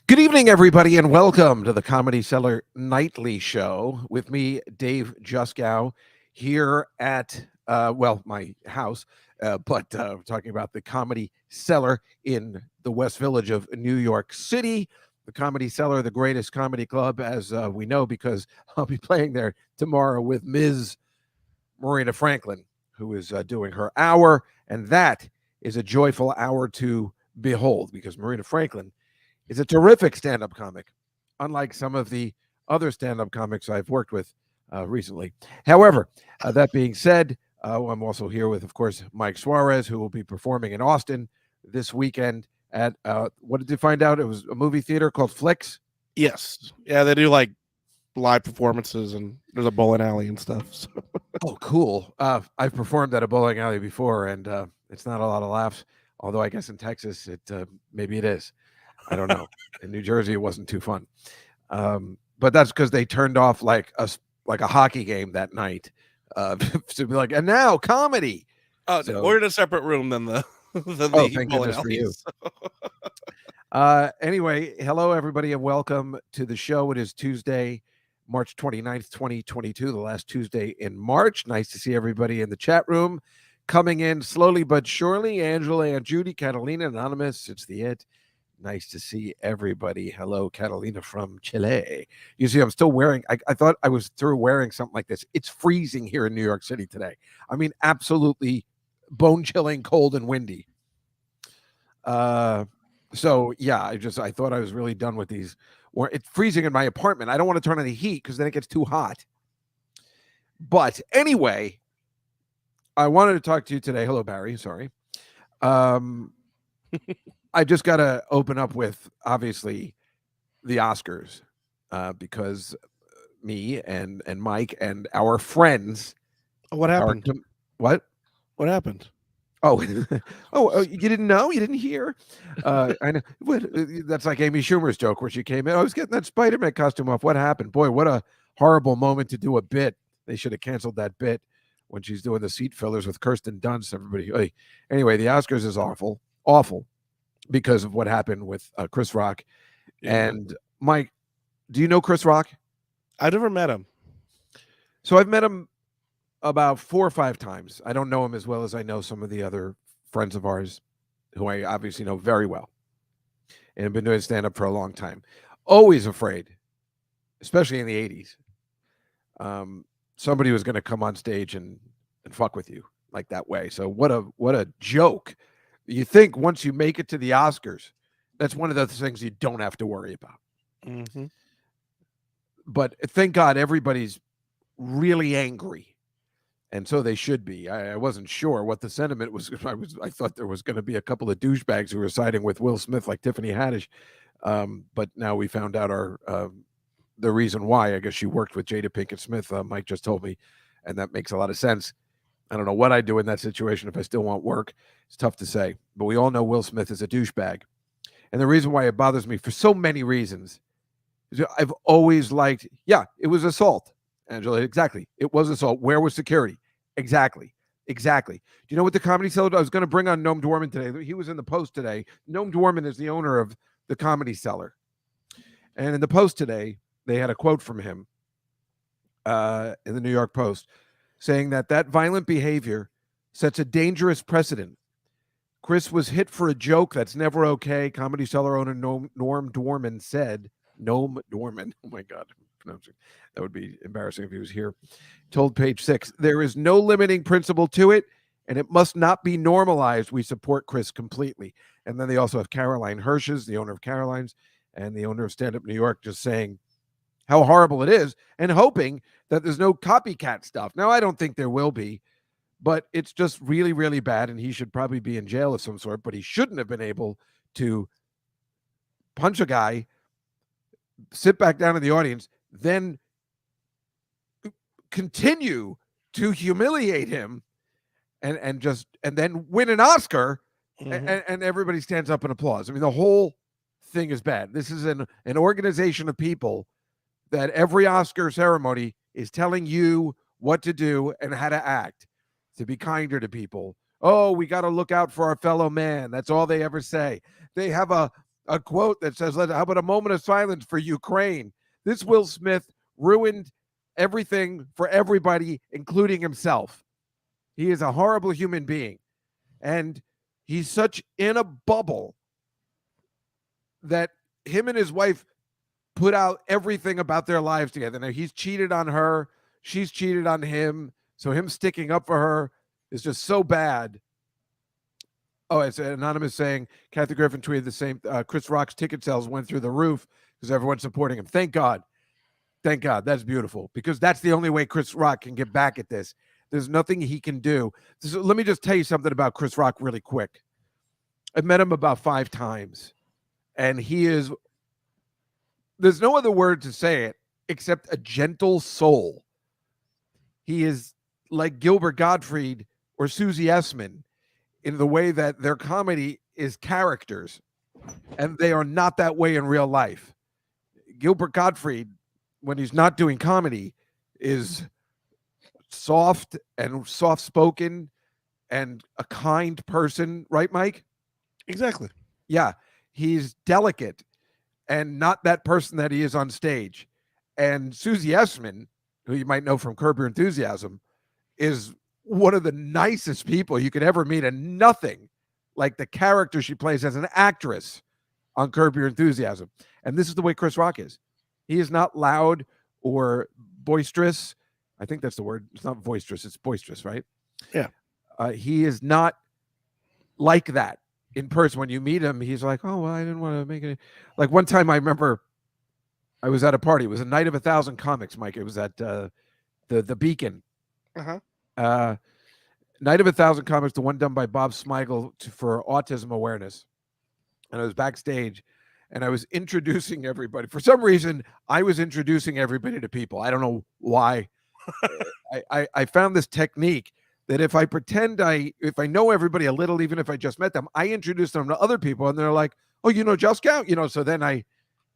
Good evening, everybody, and welcome to the Comedy Cellar Nightly Show with me, Dave Juskow, here at, my house, but talking about the Comedy Cellar in the West Village of New York City. The Comedy Cellar, the greatest comedy club, as we know, because I'll be playing there tomorrow with Ms. Marina Franklin, who is doing her hour, and that is a joyful hour to behold because Marina Franklin is a terrific stand-up comic, unlike some of the other stand-up comics I've worked with recently. However, that being said, I'm also here with, of course, Mike Suarez, who will be performing in Austin this weekend at what did you find out? It was a movie theater called Flicks. Yes. Yeah, they do like live performances and there's a bowling alley and stuff. So. Oh, cool. I've performed at a bowling alley before, and it's not a lot of laughs. Although I guess in Texas, it maybe it is. I don't know. In New Jersey, it wasn't too fun. But that's because they turned off like a hockey game that night to be like, and now comedy. Oh, So, we're in a separate room than the thank bowling goodness for you. alleys. Anyway, hello everybody, and welcome to the show. It is Tuesday, March 29th, 2022, the last Tuesday in March. Nice to see everybody in the chat room coming in slowly but surely. Angela, Aunt Judy, Catalina, Anonymous, it's the it. Nice to see everybody. Hello, Catalina from Chile. You see, I'm still wearing, I thought I was through wearing something like this. It's freezing here in New York City today. I mean, absolutely bone-chilling, cold and windy. So, yeah, I thought I was really done with these. It's freezing in my apartment. I don't want to turn on the heat because then it gets too hot. But anyway, I wanted to talk to you today. Hello, Barry. Sorry. I just got to open up with, obviously, the Oscars because me and Mike and our friends. What happened? What? What happened? Oh, you didn't know? You didn't hear? I know. That's like Amy Schumer's joke where she came in. I was getting that Spider-Man costume off. What happened? Boy, what a horrible moment to do a bit. They should have canceled that bit when she's doing the seat fillers with Kirsten Dunst. Everybody. Anyway, the Oscars is awful. Awful. Because of what happened with Chris Rock. Yeah. And Mike, do you know Chris Rock? I never met him. So I've met him about 4 or 5 times. I don't know him as well as I know some of the other friends of ours who I obviously know very well and have been doing stand-up for a long time. Always afraid, especially in the 80s, somebody was going to come on stage and fuck with you like that way. So what a joke. You think once you make it to the Oscars, that's one of the things you don't have to worry about. Mm-hmm. But thank God everybody's really angry, and so they should be. I wasn't sure what the sentiment was. I thought there was going to be a couple of douchebags who were siding with Will Smith, like Tiffany Haddish. But now we found out the reason why. I guess she worked with Jada Pinkett Smith. Mike just told me, and that makes a lot of sense. I don't know what I'd do in that situation if I still want work. It's tough to say. But we all know Will Smith is a douchebag. And the reason why it bothers me for so many reasons is I've always liked, it was assault, Angela. Exactly. It was assault. Where was security? Exactly. Do you know what the Comedy Cellar? I was going to bring on Noam Dworman today. He was in the Post today. Noam Dworman is the owner of the Comedy Cellar. And in the Post today, they had a quote from him in the New York Post saying that violent behavior sets a dangerous precedent. Chris was hit for a joke that's never okay. Comedy Cellar owner Noam Dworman said, Noam Dworman, oh my God, that would be embarrassing if he was here, told Page Six, there is no limiting principle to it, and it must not be normalized. We support Chris completely. And then they also have Caroline Hirsch's, the owner of Caroline's, and the owner of Stand Up New York, just saying how horrible it is and hoping that there's no copycat stuff. Now, I don't think there will be, but it's just really, really bad, and he should probably be in jail of some sort, but he shouldn't have been able to punch a guy, sit back down in the audience, then continue to humiliate him and then win an Oscar, and everybody stands up and applauds. I mean, the whole thing is bad. This is an organization of people that every Oscar ceremony is telling you what to do and how to act, to be kinder to people. Oh, we got to look out for our fellow man. That's all they ever say. They have a a quote that says, how about a moment of silence for Ukraine? This Will Smith ruined everything for everybody, including himself. He is a horrible human being. And he's such in a bubble that him and his wife put out everything about their lives together. Now, he's cheated on her. She's cheated on him. So him sticking up for her is just so bad. Oh, it's anonymous saying Kathy Griffin tweeted the same. Chris Rock's ticket sales went through the roof because everyone's supporting him. Thank God. Thank God. That's beautiful because that's the only way Chris Rock can get back at this. There's nothing he can do. So let me just tell you something about Chris Rock really quick. I've met him about 5 times, and he is, there's no other word to say it except a gentle soul. He is like Gilbert Gottfried or Susie Essman in the way that their comedy is characters, and they are not that way in real life. Gilbert Gottfried, when he's not doing comedy, is soft and soft-spoken and a kind person, right, Mike? Exactly. Yeah, he's delicate and not that person that he is on stage. And Susie Essman, who you might know from Curb Your Enthusiasm, is one of the nicest people you could ever meet, and nothing like the character she plays as an actress on Curb Your Enthusiasm. And this is the way Chris Rock is. He is not loud or boisterous. I think that's the word. It's not boisterous. It's boisterous, right? Yeah. He is not like that in person. When you meet him, he's like, oh, well, I didn't want to make it. Like one time I remember I was at a party. It was a night of 1,000 comics, Mike. It was at the Beacon. Uh-huh. Night of 1,000 comics, the one done by Bob Smigel for autism awareness. And I was backstage and I was introducing everybody. For some reason, I was introducing everybody to people. I don't know why. I found this technique that if I pretend if I know everybody a little, even if I just met them, I introduce them to other people and they're like, oh, you know, Just Scout, you know, so then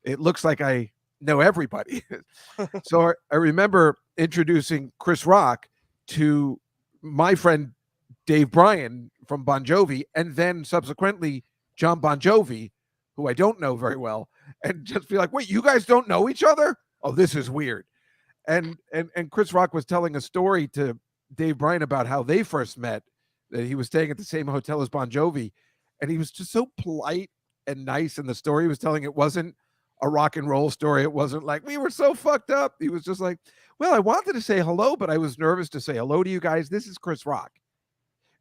it looks like I know everybody. So I remember introducing Chris Rock to my friend Dave Bryan from Bon Jovi, and then subsequently John Bon Jovi, who I don't know very well, and just be like, wait, you guys don't know each other? Oh, this is weird. And Chris Rock was telling a story to Dave Bryan about how they first met, that he was staying at the same hotel as Bon Jovi, and he was just so polite and nice. And the story he was telling, it wasn't a rock and roll story. It wasn't like, we were so fucked up. He was just like, well, I wanted to say hello, but I was nervous to say hello to you guys. This is Chris Rock.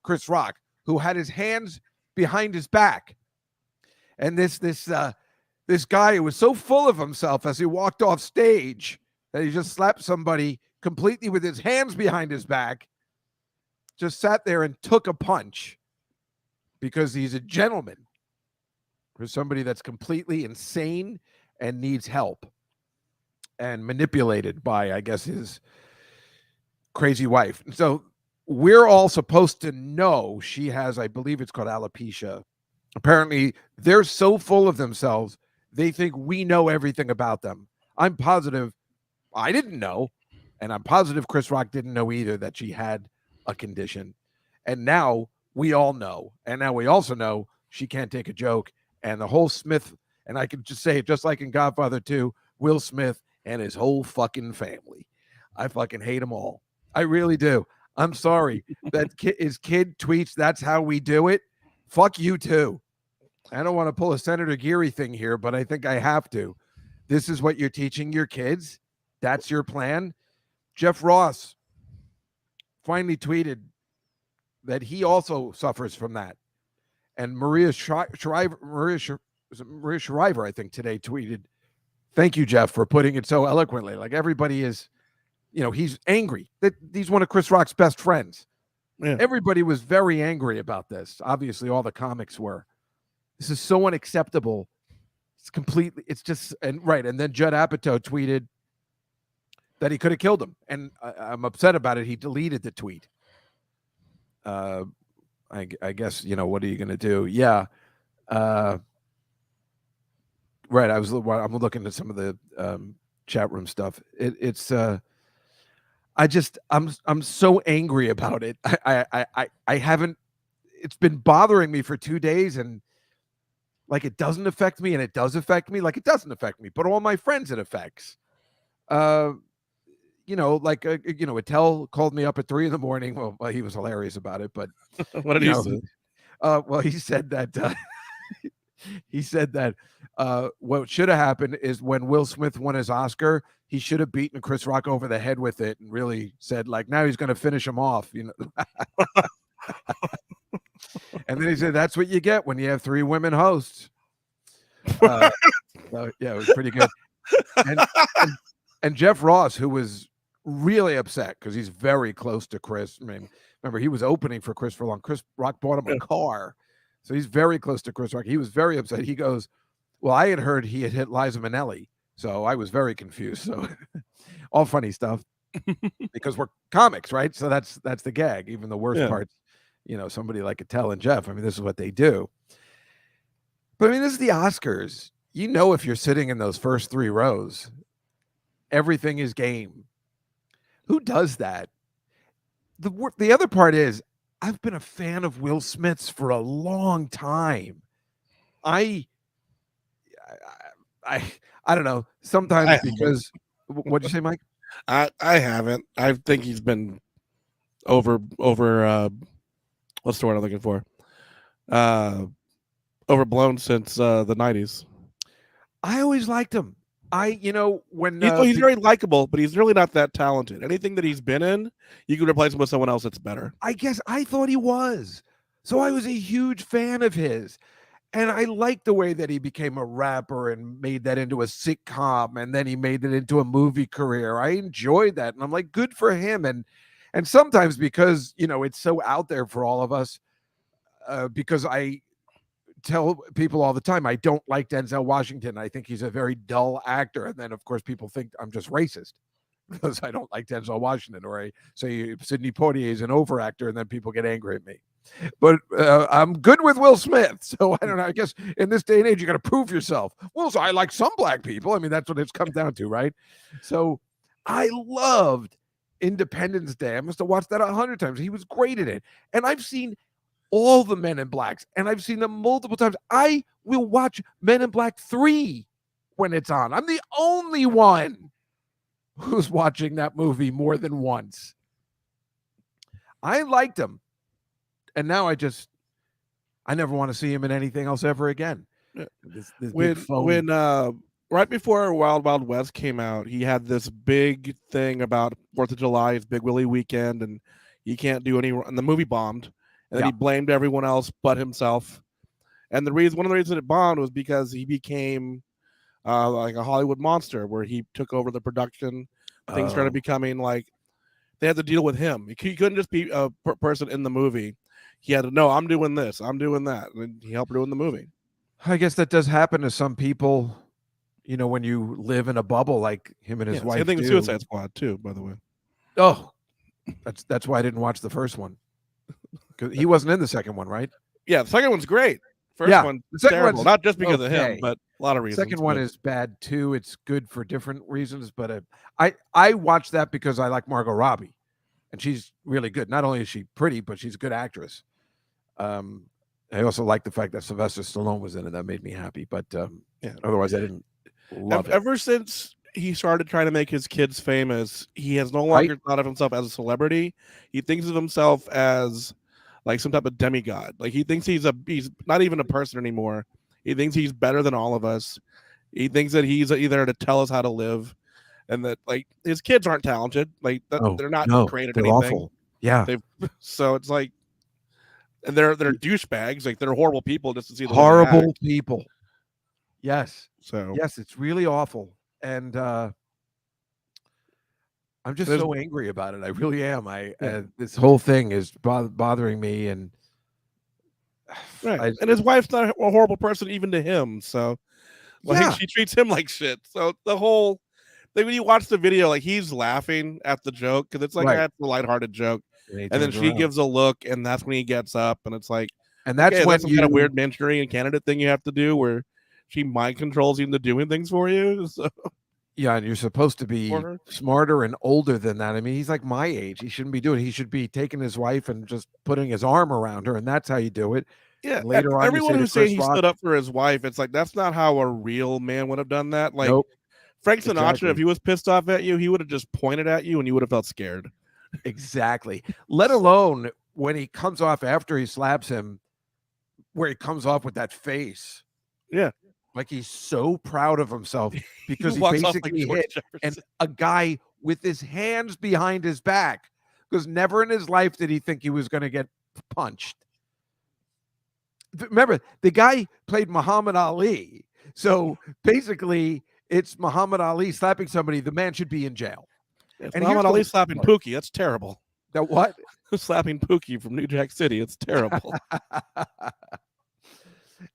Chris Rock, who had his hands behind his back. And this guy who was so full of himself as he walked off stage that he just slapped somebody completely with his hands behind his back, just sat there and took a punch because he's a gentleman for somebody that's completely insane and needs help and manipulated by, I guess, his crazy wife. So we're all supposed to know she has, I believe it's called alopecia. Apparently, they're so full of themselves, they think we know everything about them. I'm positive I didn't know, and I'm positive Chris Rock didn't know either that she had a condition. And now we all know. And now we also know she can't take a joke. And the whole Smith, and I can just say it just like in Godfather 2, Will Smith and his whole fucking family. I fucking hate them all. I really do. I'm sorry. That his kid tweets, that's how we do it. Fuck you too. I don't want to pull a Senator Geary thing here, but I think I have to. This is what you're teaching your kids? That's your plan? Jeff Ross finally tweeted that he also suffers from that. And Maria Shriver, I think, today tweeted, thank you, Jeff, for putting it so eloquently. Like everybody is, you know, he's angry. That he's one of Chris Rock's best friends. Yeah. Everybody was very angry about this. Obviously, all the comics were. This is so unacceptable. It's completely, it's just, and right. And then Judd Apatow tweeted that he could have killed him. And I'm upset about it. He deleted the tweet. I guess, you know, what are you going to do? Yeah. Right. I'm looking at some of the chat room stuff. I'm so angry about it. I haven't, it's been bothering me for 2 days, and like it doesn't affect me, and it does affect me, like it doesn't affect me, but all my friends it affects. Uh, like Attell called me up at 3 a.m. Well, he was hilarious about it, but What did you he know, say? well, he said that what should have happened is when Will Smith won his Oscar, he should have beaten Chris Rock over the head with it and really said, like, now he's going to finish him off, And then he said, that's what you get when you have 3 women hosts. So, yeah, it was pretty good. And, and, and Jeff Ross, who was really upset because he's very close to Chris. I mean, remember, he was opening for Chris for long. Chris Rock bought him a car. So he's very close to Chris Rock. He was very upset. He goes, well, I had heard he had hit Liza Minnelli. So I was very confused. So all funny stuff because we're comics, right? So that's the gag. Even the worst parts, somebody like Attell and Jeff. I mean, this is what they do. But I mean, this is the Oscars. If you're sitting in those first 3 rows, everything is game. Who does that? The other part is, I've been a fan of Will Smith's for a long time. I don't know. Sometimes because what'd you say, Mike? I haven't. I think he's been over. What's the word I'm looking for? Overblown since the 90s. I always liked him. When he's very likable, but he's really not that talented. Anything that he's been in, you could replace him with someone else that's better. I guess I thought he was. So I was a huge fan of his. And I liked the way that he became a rapper and made that into a sitcom, and then he made it into a movie career. I enjoyed that. And I'm like, good for him. And sometimes because, it's so out there for all of us, because I tell people all the time, I don't like Denzel Washington. I think he's a very dull actor. And then, of course, people think I'm just racist because I don't like Denzel Washington, or I say Sidney Poitier is an overactor, and then people get angry at me. But I'm good with Will Smith. So I don't know. I guess in this day and age, you got to prove yourself. Well, so I like some black people. I mean, that's what it's come down to, right? So I loved Independence Day. I must have watched that 100 times. He was great in it. And I've seen all the Men in Blacks, and I've seen them multiple times. I will watch Men in Black 3 when it's on. I'm the only one who's watching that movie more than once. I liked him. And now I never want to see him in anything else ever again. This when right before Wild Wild West came out, he had this big thing about 4th of July, his Big Willie weekend, and he can't do any. And the movie bombed, and then he blamed everyone else but himself. And one of the reasons it bombed was because he became like a Hollywood monster, where he took over the production. Things started becoming like they had to deal with him. He couldn't just be a person in the movie. He had to know, I'm doing this, I'm doing that. And he helped doing the movie. I guess that does happen to some people, when you live in a bubble like him and his wife. Same thing with Suicide Squad, too, by the way. Oh, that's why I didn't watch the first one. Because he wasn't in the second one, right? Yeah, the second one's great. First one's terrible. Not just because of him, but a lot of reasons. Second one is bad, too. It's good for different reasons. But I watched that because I like Margot Robbie. And she's really good. Not only is she pretty, but she's a good actress. I also like the fact that Sylvester Stallone was in it. That made me happy. But otherwise, I didn't love it. Ever since he started trying to make his kids famous, he has no longer thought of himself as a celebrity. He thinks of himself as like some type of demigod. Like he thinks he's not even a person anymore. He thinks he's better than all of us. He thinks that he's either to tell us how to live. And that like his kids aren't talented, like they're not created they're anything. Awful. Yeah. So it's like, and they're douchebags, like they're horrible people just to see the horrible people. Yes. So yes, it's really awful, and I'm just so angry about it. I really am. This whole thing is bothering me, and and his wife's not a horrible person even to him. So she treats him like shit. So the whole. Like when you watch the video, like he's laughing at the joke because it's like that's a lighthearted joke, and then she gives a look, and that's when he gets up, and it's like, and that's when that's some kind of weird Manchurian candidate thing you have to do where she mind controls you into doing things for you. So. Yeah, and you're supposed to be smarter and older than that. I mean, he's like my age. He shouldn't be doing it. He should be taking his wife and just putting his arm around her, and that's how you do it. Yeah, And later on, you everyone say to who's saying Chris he Rock, stood up for his wife, it's like that's not how a real man would have done that. Like nope, Frank Sinatra, exactly. if he was pissed off at you, he would have just pointed at you and you would have felt scared. Exactly. Let alone when he comes off after he slaps him, where he comes off with that face. Yeah. Like he's so proud of himself because he walks off like basically George hit Jefferson. a guy with his hands behind his back, because never in his life did he think he was going to get punched. Remember, the guy played Muhammad Ali. So basically, it's Muhammad Ali slapping somebody. The man should be in jail. It's And Muhammad here's the Ali worst slapping part. Pookie. That's terrible. That what? Slapping Pookie from New Jack City. It's terrible.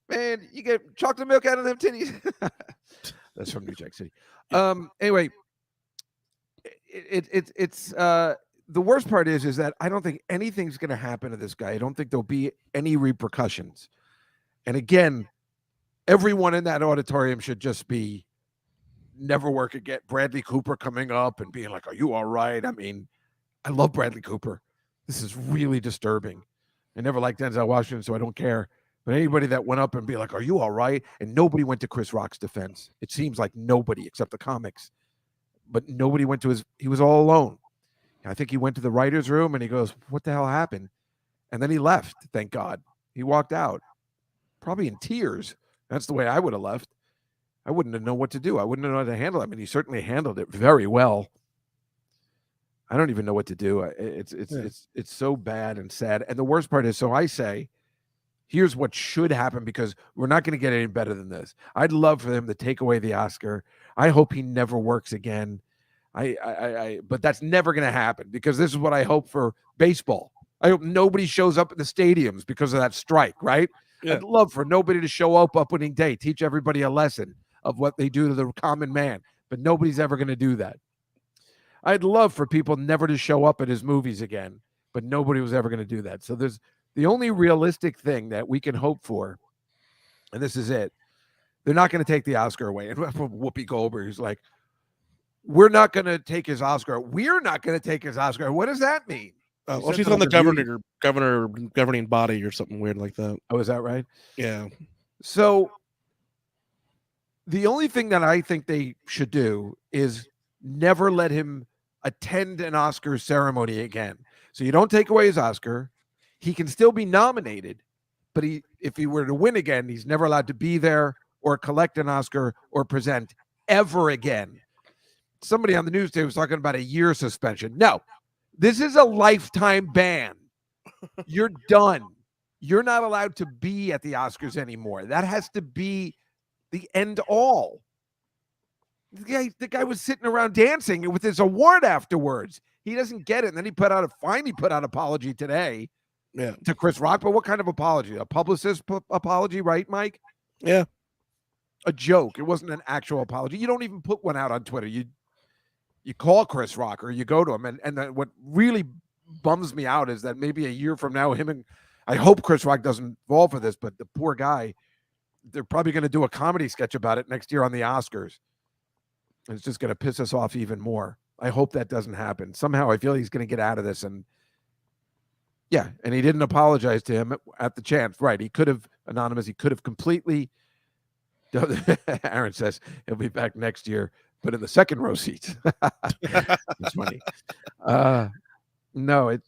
Man, you get chocolate milk out of them titties. That's from New Jack City. Anyway, it's the worst part is that I don't think anything's going to happen to this guy. I don't think there'll be any repercussions. And again, everyone in that auditorium should just be never work again. Bradley Cooper coming up and being like, "Are you all right?" I mean, I love Bradley Cooper. This is really disturbing. I never liked Denzel Washington, so I don't care. But anybody that went up and be like, "Are you all right?" And nobody went to Chris Rock's defense. It seems like nobody except the comics. But nobody went to his, he was all alone. I think he went to the writer's room and he goes, "What the hell happened?" And then he left, thank God. He walked out, probably in tears. That's the way I would have left. I wouldn't have known what to do. I wouldn't have known how to handle it. I mean, he certainly handled it very well. I don't even know what to do. It's so bad and sad. And the worst part is, so I say, here's what should happen, because we're not going to get any better than this. I'd love for them to take away the Oscar. I hope he never works again. But that's never going to happen, because this is what I hope for baseball. I hope nobody shows up in the stadiums because of that strike, right? Yeah. I'd love for nobody to show up opening day, teach everybody a lesson of what they do to the common man, but nobody's ever going to do that. I'd love for people never to show up at his movies again, but nobody was ever going to do that. So there's the only realistic thing that we can hope for, and this is it. They're not going to take the Oscar away. And Whoopi Goldberg is like, we're not going to take his Oscar. We're not going to take his Oscar. What does that mean? Well, she's on the governing body or something weird like that. Oh, is that right? Yeah. So the only thing that I think they should do is never let him attend an Oscar ceremony again. So you don't take away his Oscar. He can still be nominated, but if he were to win again, he's never allowed to be there or collect an Oscar or present ever again. Somebody on the news today was talking about a year suspension. No, this is a lifetime ban. You're done. You're not allowed to be at the Oscars anymore. That has to be the end all. The guy was sitting around dancing with his award afterwards. He doesn't get it. And then he put out an apology today to Chris Rock. But what kind of apology? A publicist apology, right, Mike? Yeah. A joke. It wasn't an actual apology. You don't even put one out on Twitter. You call Chris Rock or you go to him. And then what really bums me out is that maybe a year from now, I hope Chris Rock doesn't fall for this, but the poor guy, they're probably going to do a comedy sketch about it next year on the Oscars. And it's just going to piss us off even more. I hope that doesn't happen. Somehow I feel he's going to get out of this. And yeah, and he didn't apologize to him at the chance. Right. He could have, anonymous, he could have completely, Aaron says he'll be back next year, but in the second row seats. It's funny. No,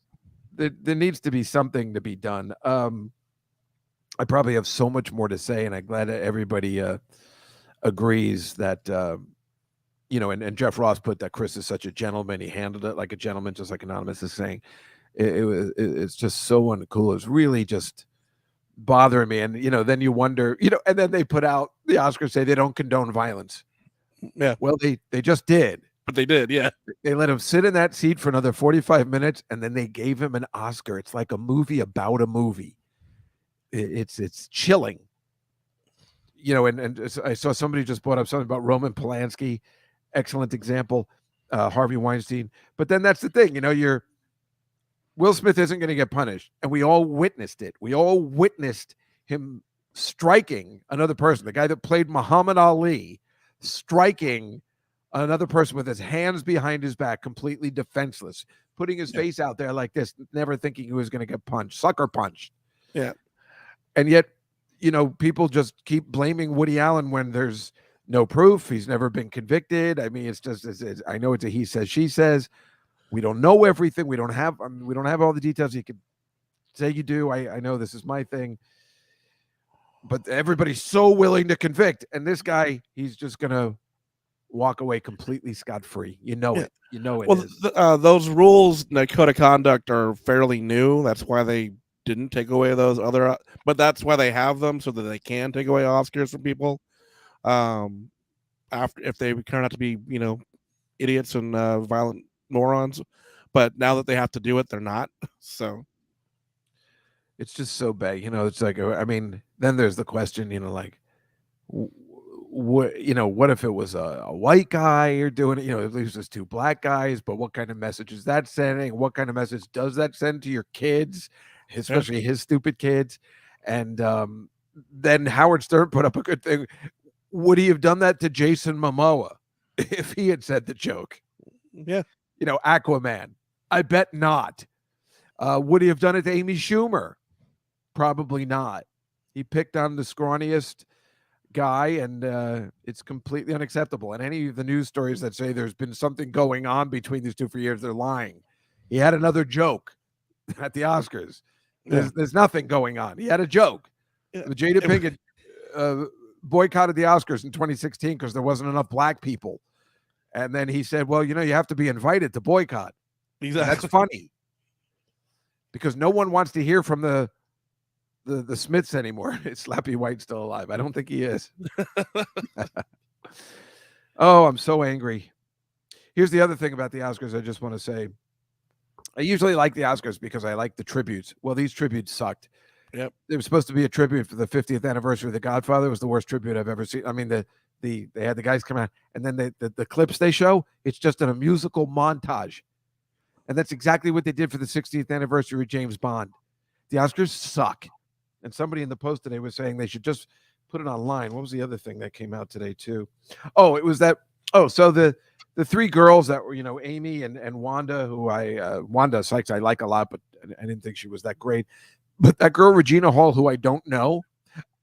there needs to be something to be done. I probably have so much more to say, and I'm glad that everybody agrees that, and Jeff Ross put that Chris is such a gentleman. He handled it like a gentleman, just like Anonymous is saying. It's just so uncool. It's really just bothering me. And, then you wonder, and then they put out the Oscars say they don't condone violence. Yeah. Well, they just did. But they did, yeah. They let him sit in that seat for another 45 minutes, and then they gave him an Oscar. It's like a movie about a movie. It's chilling. And I saw somebody just brought up something about Roman Polanski. Excellent example. Harvey Weinstein. But then that's the thing, Will Smith isn't going to get punished. And we all witnessed it. We all witnessed him striking another person. The guy that played Muhammad Ali striking another person with his hands behind his back, completely defenseless, putting his face out there like this, never thinking he was going to get punched, sucker punched. Yeah. And yet, people just keep blaming Woody Allen when there's no proof. He's never been convicted. I mean, it's just, I know it's a he says, she says. We don't know everything. We don't have all the details. You could say you do. I know this is my thing. But everybody's so willing to convict. And this guy, he's just going to walk away completely scot-free. You know it. You know it is. Those rules, code of conduct, are fairly new. That's why they didn't take away those other, but that's why they have them, so that they can take away Oscars from people. After, if they turn out to be, idiots and violent morons, but now that they have to do it, they're not. So it's just so bad. It's like, I mean, then there's the question, like, what if it was a white guy you're doing it? At least there's two black guys, but what kind of message is that sending? What kind of message does that send to your kids, especially his stupid kids? And then Howard Stern put up a good thing. Would he have done that to Jason Momoa if he had said the joke? Yeah. Aquaman. I bet not. Would he have done it to Amy Schumer? Probably not. He picked on the scrawniest guy, and it's completely unacceptable. And any of the news stories that say there's been something going on between these two for years, they're lying. He had another joke at the Oscars. There's nothing going on. He had a joke. Jada Pinkett boycotted the Oscars in 2016 because there wasn't enough black people. And then he said, well, you have to be invited to boycott. Exactly. That's funny. Because no one wants to hear from the Smiths anymore. Is Slappy White still alive? I don't think he is. Oh, I'm so angry. Here's the other thing about the Oscars I just want to say. I usually like the Oscars because I like the tributes. Well, these tributes sucked. Yep. It was supposed to be a tribute for the 50th anniversary of The Godfather. It was the worst tribute I've ever seen. I mean, they had the guys come out, and then the clips they show, it's just a musical montage. And that's exactly what they did for the 60th anniversary of James Bond. The Oscars suck. And somebody in the Post today was saying they should just put it online. What was the other thing that came out today too? Oh, it was that. Oh, so the three girls that were, Amy and Wanda, who Wanda Sykes I like a lot, but I didn't think she was that great. But that girl, Regina Hall, who I don't know,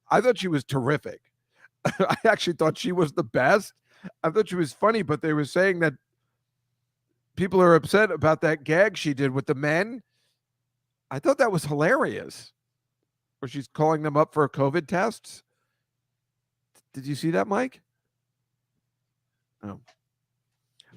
I thought she was terrific. I actually thought she was the best. I thought she was funny, but they were saying that people are upset about that gag she did with the men. I thought that was hilarious. Where she's calling them up for COVID tests. Did you see that, Mike? Oh.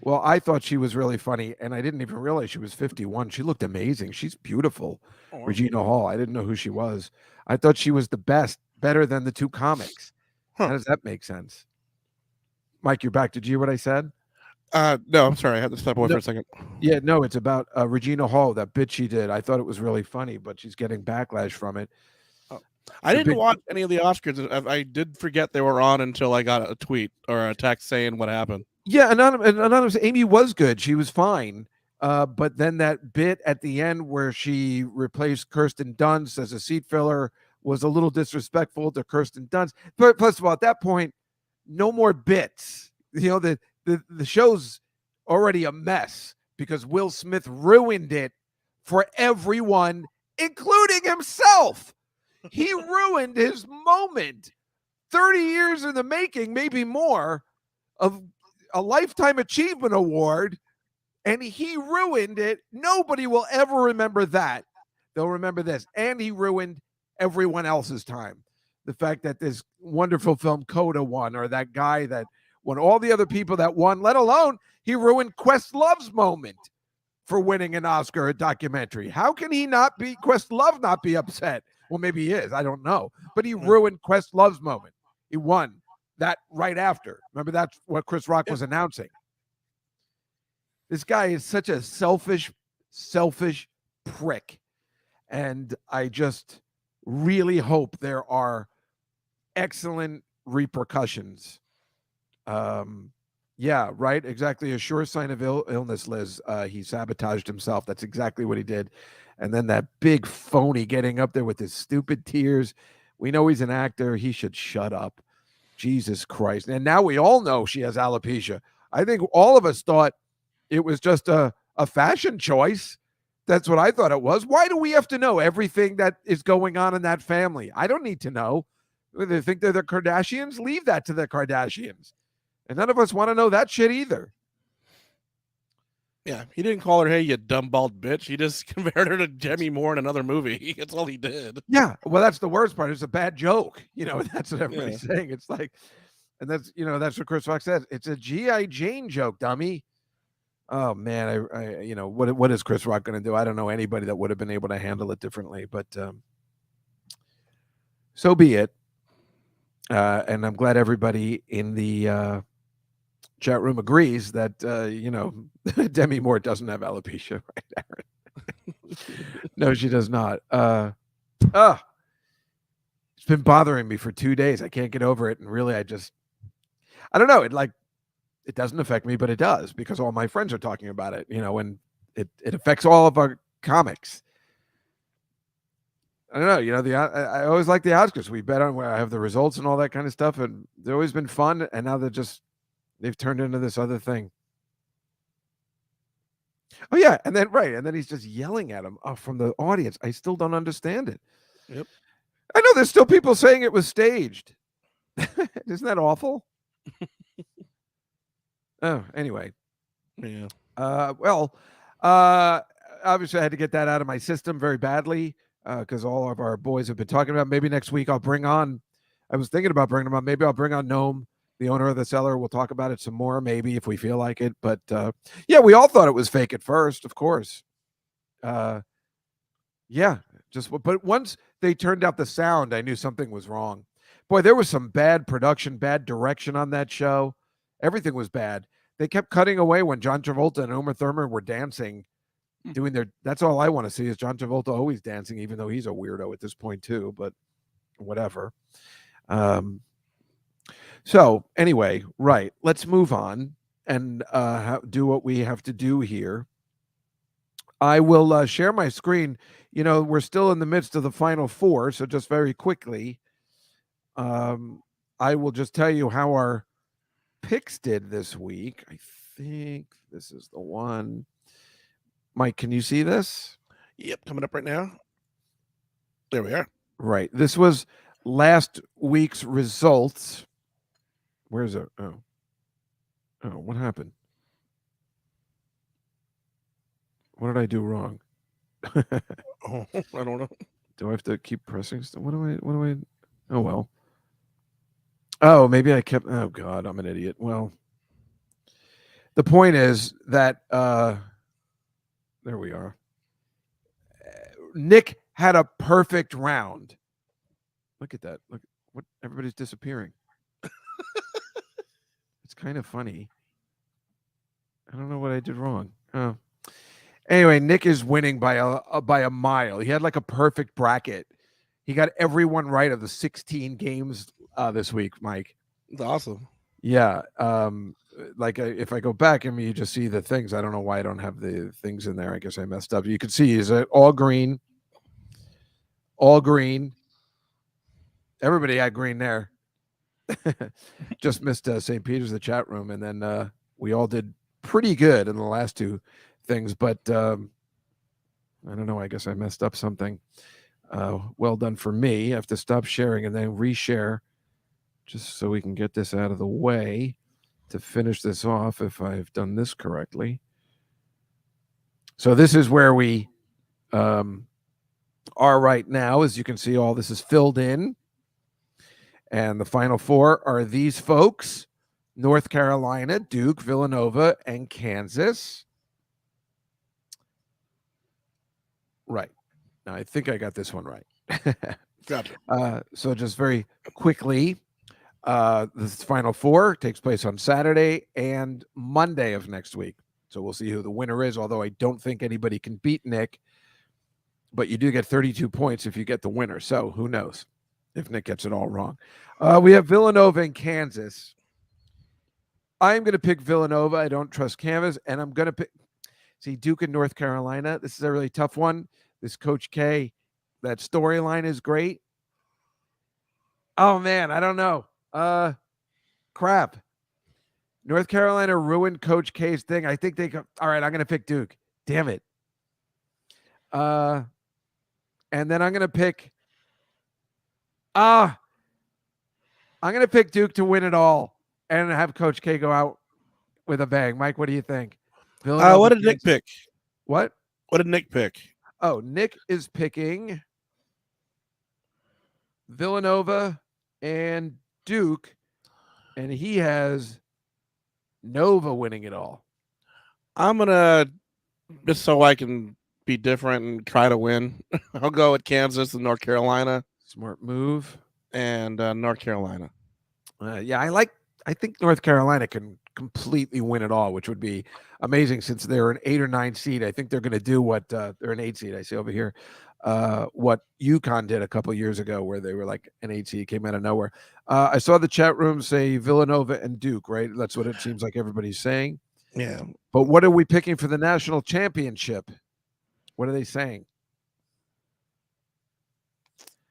Well, I thought she was really funny, and I didn't even realize she was 51. She looked amazing. She's beautiful. Regina Hall. I didn't know who she was. I thought she was the best, better than the two comics. How does that make sense? Mike, you're back. Did you hear what I said? No, I'm sorry. I had to step away for a second. Yeah, no, it's about Regina Hall, that bit she did. I thought it was really funny, but she's getting backlash from it. I didn't watch any of the Oscars. I did forget they were on until I got a tweet or a text saying what happened. Yeah, anonymous Amy was good. She was fine. But then that bit at the end where she replaced Kirsten Dunst as a seat filler was a little disrespectful to Kirsten Dunst. But first of all, at that point, no more bits. The show's already a mess because Will Smith ruined it for everyone, including himself. He ruined his moment. 30 years in the making, maybe more, of a Lifetime Achievement Award, and he ruined it. Nobody will ever remember that. They'll remember this. And he ruined everyone else's time. The fact that this wonderful film Coda won, or that guy that won, all the other people that won, let alone he ruined Questlove's moment for winning an Oscar, a documentary. How can he not be, Questlove not be upset? Well, maybe he is. I don't know. But he ruined Questlove's moment. He won that right after. Remember, that's what Chris Rock was announcing. This guy is such a selfish prick. And I just really hope there are excellent repercussions. Yeah, right. Exactly. A sure sign of illness, Liz. He sabotaged himself. That's exactly what he did. And then that big phony getting up there with his stupid tears. We know he's an actor. He should shut up. Jesus Christ. And now we all know she has alopecia. I think all of us thought it was just a fashion choice. That's what I thought it was. Why do we have to know everything that is going on in that family? I don't need to know. They think they're the Kardashians? Leave that to the Kardashians. And none of us want to know that shit either. Yeah, he didn't call her, hey, you dumb bald bitch. He just compared her to Demi Moore in another movie. That's all he did. Yeah, well, that's the worst part. It's a bad joke. That's what everybody's saying. It's like, and that's what Chris Rock says. It's a G.I. Jane joke, dummy. Oh man, I what is Chris Rock going to do? I don't know anybody that would have been able to handle it differently, but so be it. And I'm glad everybody in the chat room agrees that Demi Moore doesn't have alopecia, right, Aaron? No, she does not. It's been bothering me for 2 days. I can't get over it, and really, I don't know. It doesn't affect me, but it does because all my friends are talking about it, and it affects all of our comics. I don't know, I always like the Oscars. We bet on where I have the results and all that kind of stuff, and they've always been fun, and now they've turned into this other thing. Oh yeah, and then he's just yelling at him from the audience. I still don't understand it. Yep. I know there's still people saying it was staged. Isn't that awful? Oh, anyway. Yeah. Obviously I had to get that out of my system very badly because all of our boys have been talking about. Maybe next week I was thinking about bringing them on. Maybe I'll bring on Noam, the owner of the Cellar. We'll talk about it some more, maybe if we feel like it. But yeah, we all thought it was fake at first, of course. Yeah, but once they turned out the sound, I knew something was wrong. Boy, there was some bad production, bad direction on that show. Everything was bad. They kept cutting away when John Travolta and Uma Thurman were dancing, doing that's all I want to see is John Travolta always dancing, even though he's a weirdo at this point too, but whatever. So anyway, right, let's move on and do what we have to do here. I will share my screen. We're still in the midst of the Final Four, so just very quickly, I will just tell you how our picks did this week. I think this is the one. Mike, can you see this? Yep, coming up right now. There we are. Right. This was last week's results. Where's it? Oh, what happened? What did I do wrong? Oh, I don't know. Do I have to keep pressing? What do I? Oh, well. Oh, maybe I kept. Oh, God, I'm an idiot. Well, the point is that there we are. Nick had a perfect round. Look at that. Look, what everybody's disappearing. It's kind of funny. I don't know what I did wrong. Oh. Anyway, Nick is winning by a mile. He had like a perfect bracket. He got everyone right of the 16 games this week, Mike. It's awesome. Yeah. If I go back, you just see the things. I don't know why I don't have the things in there. I guess I messed up. You can see he's all green. All green. Everybody had green there. Just missed St. Peter's, the chat room. And then we all did pretty good in the last two things. But I don't know. I guess I messed up something. Well done for me. I have to stop sharing and then reshare just so we can get this out of the way to finish this off if I've done this correctly. So this is where we are right now. As you can see, all this is filled in. And the Final Four are these folks: North Carolina, Duke, Villanova, and Kansas. Right. Now, I think I got this one right. Gotcha. So just very quickly, this Final Four takes place on Saturday and Monday of next week. So we'll see who the winner is, although I don't think anybody can beat Nick. But you do get 32 points if you get the winner. So who knows if Nick gets it all wrong. We have Villanova and Kansas. I'm going to pick Villanova. I don't trust Kansas. And I'm going to pick, Duke and North Carolina. This is a really tough one. This Coach K, that storyline is great. Oh, man, I don't know. Crap. North Carolina ruined Coach K's thing. I think all right, I'm going to pick Duke. Damn it. And then I'm going to pick. I'm going to pick Duke to win it all and have Coach K go out with a bang. Mike, what do you think? Villanova. What did Nick pick? What? What did Nick pick? Oh, Nick is picking Villanova and Duke, and he has Nova winning it all. I'm gonna, just so I can be different and try to win, I'll go with Kansas and North Carolina. Smart move. And North Carolina. I think North Carolina can completely win it all, which would be amazing since they're an 8 or 9 seed. I think they're going to do what they're an 8 seed. I see over here what UConn did a couple of years ago, where they were like an 8 seed, came out of nowhere. I saw the chat room say Villanova and Duke, right? That's what it seems like everybody's saying. Yeah. But what are we picking for the national championship? What are they saying?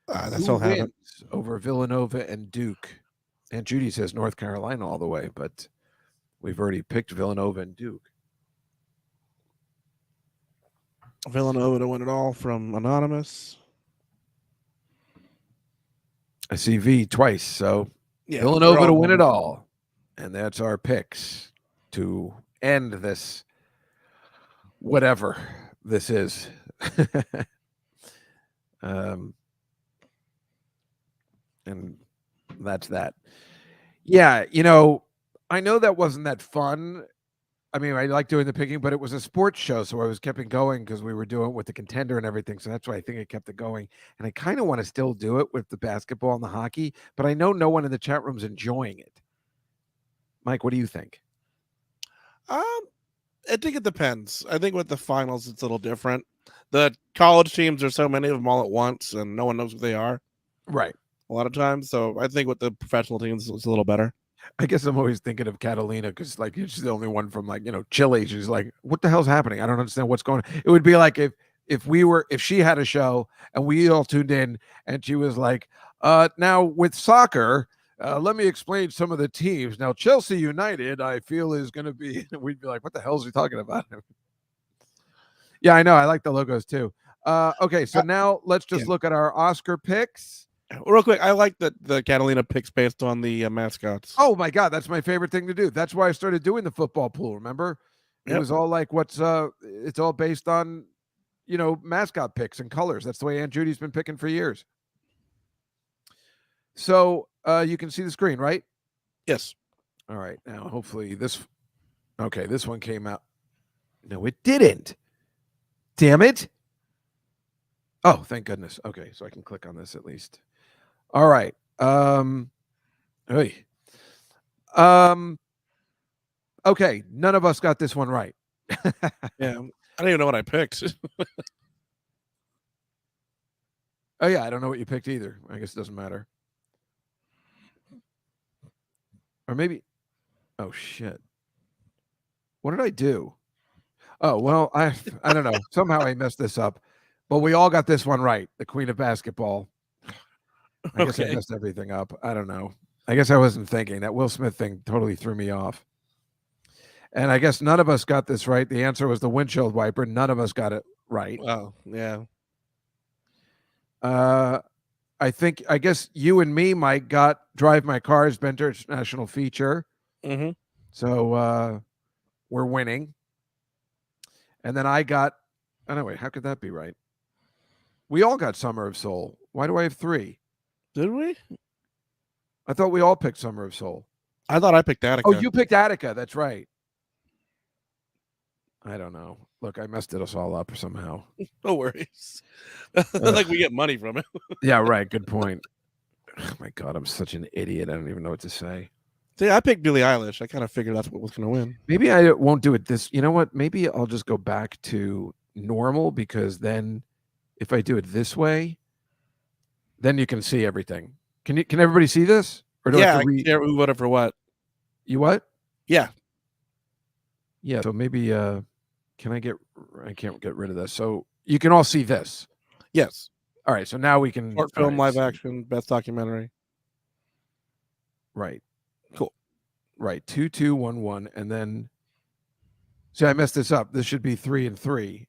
That's Who all wins over Villanova and Duke? Aunt Judy says North Carolina all the way, but we've already picked Villanova and Duke. Villanova to win it all from Anonymous. I see V twice, so yeah, Villanova to win it all. And that's our picks to end this, whatever this is. And that's that. Yeah, I know that wasn't that fun. I mean, I like doing the picking, but it was a sports show, so I was kept it going because we were doing it with the contender and everything. So that's why I think it kept it going. And I kind of want to still do it with the basketball and the hockey, but I know no one in the chat room's enjoying it. Mike, what do you think? I think it depends. I think with the finals, it's a little different. The college teams, there's so many of them all at once, and no one knows who they are. Right. A lot of times. So I think with the professional teams, it's a little better. I guess I'm always thinking of Catalina because, like, she's the only one from, like, Chile. She's like, what the hell's happening? I don't understand what's going on. It would be like if she had a show and we all tuned in and she was like, now with soccer, let me explain some of the teams. Now, Chelsea United, I feel, is going to be, we'd be like, what the hell is he talking about? Yeah, I know. I like the logos too. Okay, so now let's just look at our Oscar picks. Real quick, I like the Catalina picks based on the mascots. Oh my God, that's my favorite thing to do. That's why I started doing the football pool. Remember, it was all like it's all based on, mascot picks and colors. That's the way Aunt Judy's been picking for years. So you can see the screen, right? Yes. All right. Now, hopefully this one came out. No, it didn't. Damn it. Oh, thank goodness. Okay, so I can click on this at least. All right. Okay, none of us got this one right. Yeah, I don't even know what I picked. Oh yeah, I don't know what you picked either. I guess it doesn't matter. Or maybe, oh shit. What did I do? Oh, well, I don't know. Somehow I messed this up. But we all got this one right. The Queen of Basketball. I guess I messed everything up. I don't know. I guess I wasn't thinking. That Will Smith thing totally threw me off. And I guess none of us got this right. The answer was the windshield wiper. None of us got it right. Oh, yeah. I guess you and me, Mike, got Drive My Car's Bent International Feature. Mm-hmm. So we're winning. And then I got, oh no, wait, how could that be right? We all got Summer of Soul. Why do I have 3? Did we? I thought we all picked Summer of Soul. I thought I picked Attica. Oh, you picked Attica. That's right. I don't know. Look, I messed us all up somehow. No worries. Like we get money from it. Yeah, right. Good point. Oh my God, I'm such an idiot. I don't even know what to say. See, I picked Billie Eilish. I kind of figured that's what was going to win. Maybe I won't do it this. You know what? Maybe I'll just go back to normal because then if I do it this way, then you can see everything. Can everybody see this? Or do I have to who voted for what? You what? Yeah. Yeah. So maybe I can't get rid of this. So you can all see this. Yes. All right. So now we can short film, live action, best documentary. Right. Cool. Right. 2, 2, 1, 1. And then see, I messed this up. This should be 3 and 3.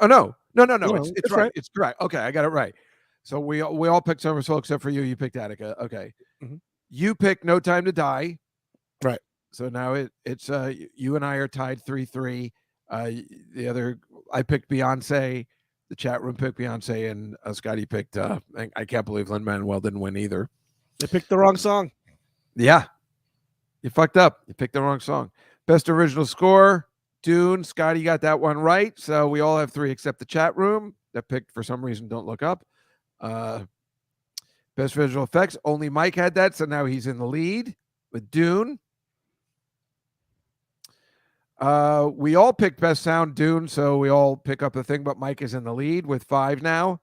Oh no. No. It's right. right. It's correct. Okay, I got it right. So we all picked Summer Soul except for you. You picked Attica. Okay. Mhm. You picked No Time to Die. Right. So now it's you and I are tied 3-3. The other I picked Beyonce. The chat room picked Beyonce, and Scotty picked. I can't believe Lin-Manuel didn't win either. They picked the wrong song. Yeah, you fucked up. You picked the wrong song. Best original score, Dune. Scotty got that one right. So we all have 3 except the chat room that picked for some reason. Don't look up. Best visual effects. Only Mike had that, so now he's in the lead with Dune. We all picked best sound, Dune, so we all pick up the thing, but Mike is in the lead with 5 now.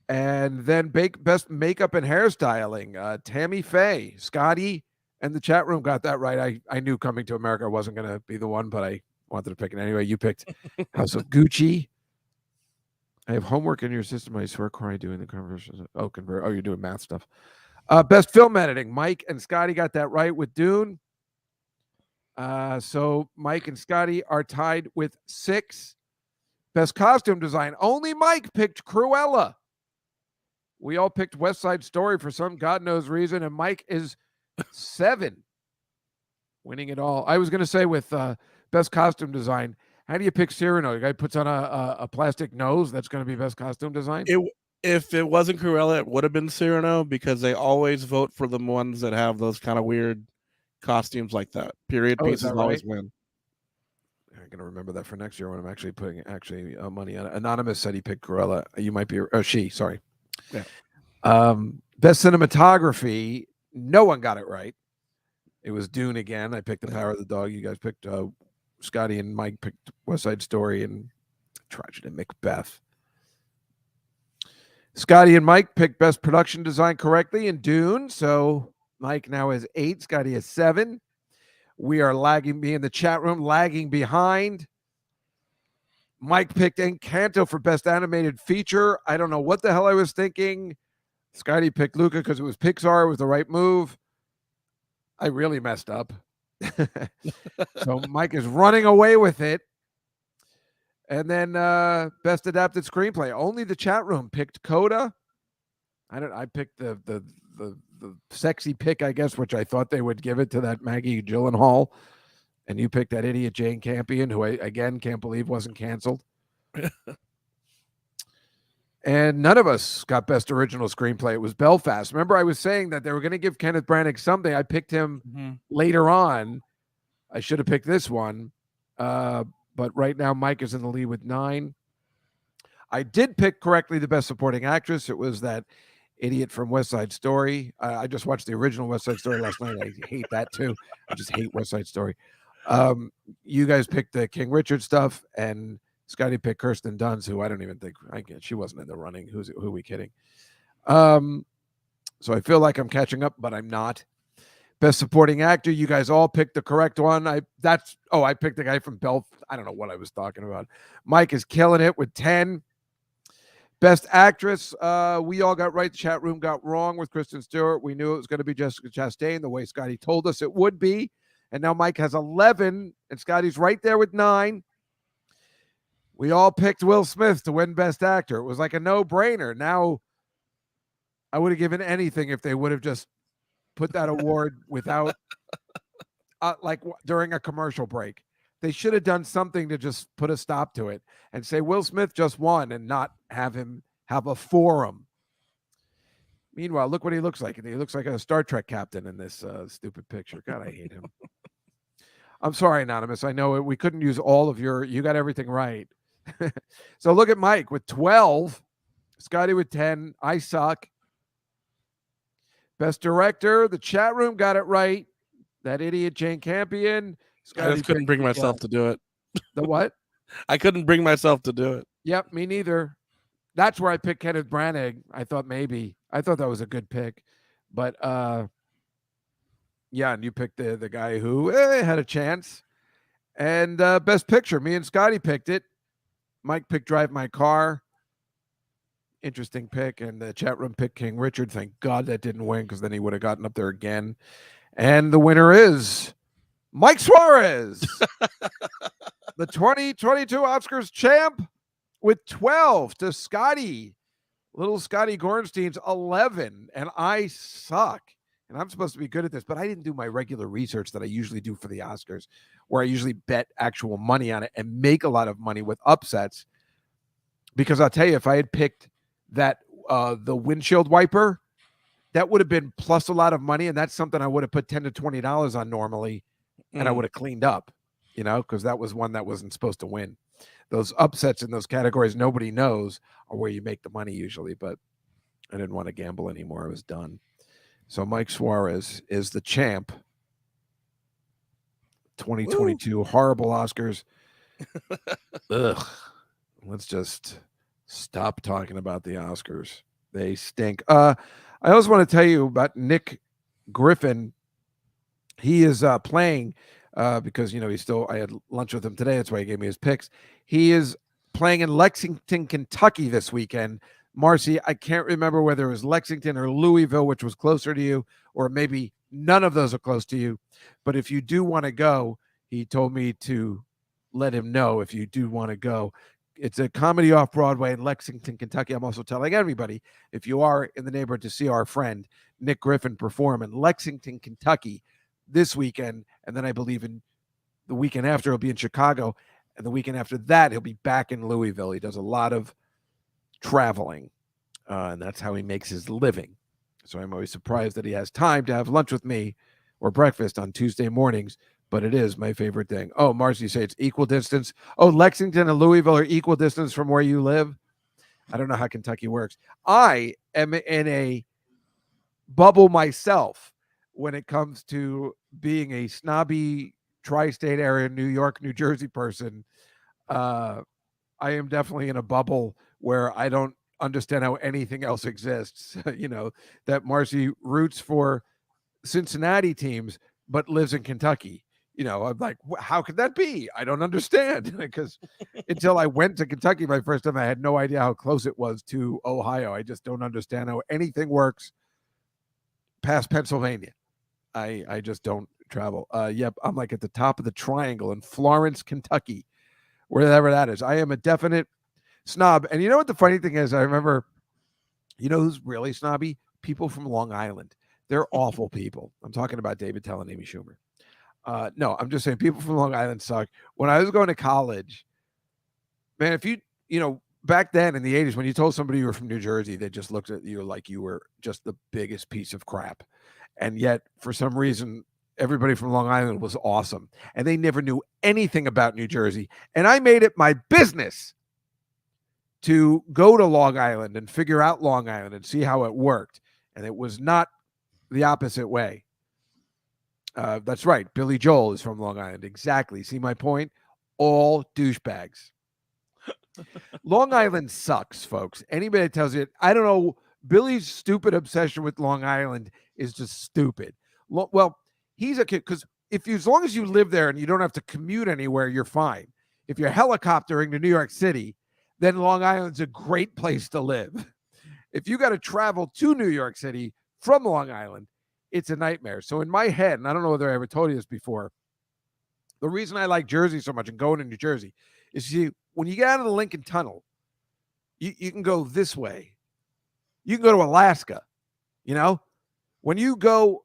And then best makeup and hairstyling, Tammy Faye, Scotty, and the chat room got that right. I knew Coming to America wasn't going to be the one, but I wanted to pick it anyway. You picked House of Gucci. I have homework in your system. I swear, cry doing the conversions. Oh, you're doing math stuff. Best film editing, Mike and Scotty got that right with Dune. So Mike and Scotty are tied with 6. Best costume design, only Mike picked Cruella. We all picked West Side Story for some God knows reason, and Mike is 7, winning it all. I was going to say with best costume design, how do you pick Cyrano? The guy puts on a plastic nose. That's going to be best costume design. If it wasn't Cruella, it would have been Cyrano, because they always vote for the ones that have those kind of weird costumes like that. Period pieces always win. I'm gonna remember that for next year when I'm actually putting money on it. Anonymous said he picked Cruella. You might be she. Sorry. Yeah. Best cinematography. No one got it right. It was Dune again. I picked The Power of the Dog. You guys picked Scotty and Mike picked West Side Story and Tragedy Macbeth. Scotty and Mike picked best production design correctly in Dune. So Mike now has 8. Scotty has 7. We are lagging, me in the chat room, lagging behind. Mike picked Encanto for best animated feature. I don't know what the hell I was thinking. Scotty picked Luca because it was Pixar. It was the right move. I really messed up. So Mike is running away with it. And then best adapted screenplay. Only the chat room picked Coda. I picked the sexy pick, I guess, which I thought they would give it to that Maggie Gyllenhaal. And you picked that idiot Jane Campion, who I, again, can't believe wasn't canceled. And none of us got best original screenplay. It was Belfast. Remember, I was saying that they were going to give Kenneth Branagh something. I picked him later on. I should have picked this one. But right now, Mike is in the lead with 9. I did pick correctly the best supporting actress. It was that idiot from West Side Story. I just watched the original West Side Story last night. I hate that too. I just hate West Side Story. You guys picked the King Richard stuff, and Scotty picked Kirsten Dunst, who I don't even think she wasn't in the running. Who are we kidding? So I feel like I'm catching up, but I'm not. Best supporting actor, you guys all picked the correct one. I picked the guy from I don't know what I was talking about. Mike is killing it with 10. Best actress, we all got right. The chat room got wrong with Kristen Stewart. We knew it was going to be Jessica Chastain the way Scotty told us it would be. And now Mike has 11, and Scotty's right there with 9. We all picked Will Smith to win Best Actor. It was like a no-brainer. Now, I would have given anything if they would have just put that award without, during a commercial break. They should have done something to just put a stop to it and say Will Smith just won and not have him have a forum. Meanwhile, look what he looks like. He looks like a Star Trek captain in this stupid picture. God, I hate him. I'm sorry, Anonymous. I know we couldn't use all of you got everything right. So look at Mike with 12, Scotty with 10. I suck. Best director, the chat room got it right. That idiot Jane Campion. Scotty, I just couldn't bring myself to do it. The what? I couldn't bring myself to do it. Yep, me neither. That's where I picked Kenneth Branagh. I thought that was a good pick. But yeah, and you picked the guy who had a chance. And best picture, me and Scotty picked it. Mike picked Drive My Car. Interesting pick. And the chat room picked King Richard. Thank God that didn't win, because then he would have gotten up there again. And the winner is Mike Suarez. The 2022 Oscars champ with 12 to Scotty. Little Scotty Gorenstein's 11, and I suck. And I'm supposed to be good at this, but I didn't do my regular research that I usually do for the Oscars, where I usually bet actual money on it and make a lot of money with upsets. Because I'll tell you, if I had picked that the windshield wiper, that would have been plus a lot of money, and that's something I would have put $10 to $20 on normally, and I would have cleaned up, because that was one that wasn't supposed to win. Those upsets in those categories nobody knows are where you make the money usually, but I didn't want to gamble anymore. I was done. So Mike Suarez is the champ. 2022 Woo. Horrible Oscars. Ugh. Let's just stop talking about the Oscars. They stink. I also want to tell you about Nick Griffin. He is playing because, I had lunch with him today. That's why he gave me his picks. He is playing in Lexington, Kentucky this weekend. Marcy, I can't remember whether it was Lexington or Louisville, which was closer to you, or maybe none of those are close to you. But if you do want to go, he told me to let him know if you do want to go. It's a comedy off Broadway in Lexington, Kentucky. I'm also telling everybody, if you are in the neighborhood to see our friend Nick Griffin perform in Lexington, Kentucky this weekend, and then I believe in the weekend after he'll be in Chicago, and the weekend after that he'll be back in Louisville. He does a lot of traveling, and that's how he makes his living. So I'm always surprised that he has time to have lunch with me or breakfast on Tuesday mornings, but it is my favorite thing. Oh, Marcy, you say it's equal distance. Oh, Lexington and Louisville are equal distance from where you live. I don't know how Kentucky works. I am in a bubble myself when it comes to being a snobby tri-state area, New York, New Jersey person. I am definitely in a bubble where I don't understand how anything else exists. That Marcy roots for Cincinnati teams, but lives in Kentucky. I'm like, how could that be? I don't understand. Because until I went to Kentucky my first time, I had no idea how close it was to Ohio. I just don't understand how anything works past Pennsylvania. I just don't travel. Yep, I'm like at the top of the triangle in Florence, Kentucky, wherever that is. I am a definite snob. And you know what the funny thing is? I remember, who's really snobby? People from Long Island. They're awful people. I'm talking about David Tell and Amy Schumer. No, I'm just saying people from Long Island suck. When I was going to college, man, if back then in the 80s, when you told somebody you were from New Jersey, they just looked at you like you were just the biggest piece of crap. And yet, for some reason, everybody from Long Island was awesome. And they never knew anything about New Jersey. And I made it my business to go to Long Island and figure out Long Island and see how it worked. And it was not the opposite way. That's right. Billy Joel is from Long Island. Exactly. See my point? All douchebags. Long Island sucks, folks. Anybody that tells you, I don't know, Billy's stupid obsession with Long Island is just stupid. Well, he's a kid because as long as you live there and you don't have to commute anywhere, you're fine. If you're helicoptering to New York City, then Long Island's a great place to live. If you got to travel to New York City from Long Island, it's a nightmare. So in my head, and I don't know whether I ever told you this before, the reason I like Jersey so much and going to New Jersey is when you get out of the Lincoln Tunnel, you can go this way. You can go to Alaska. When you go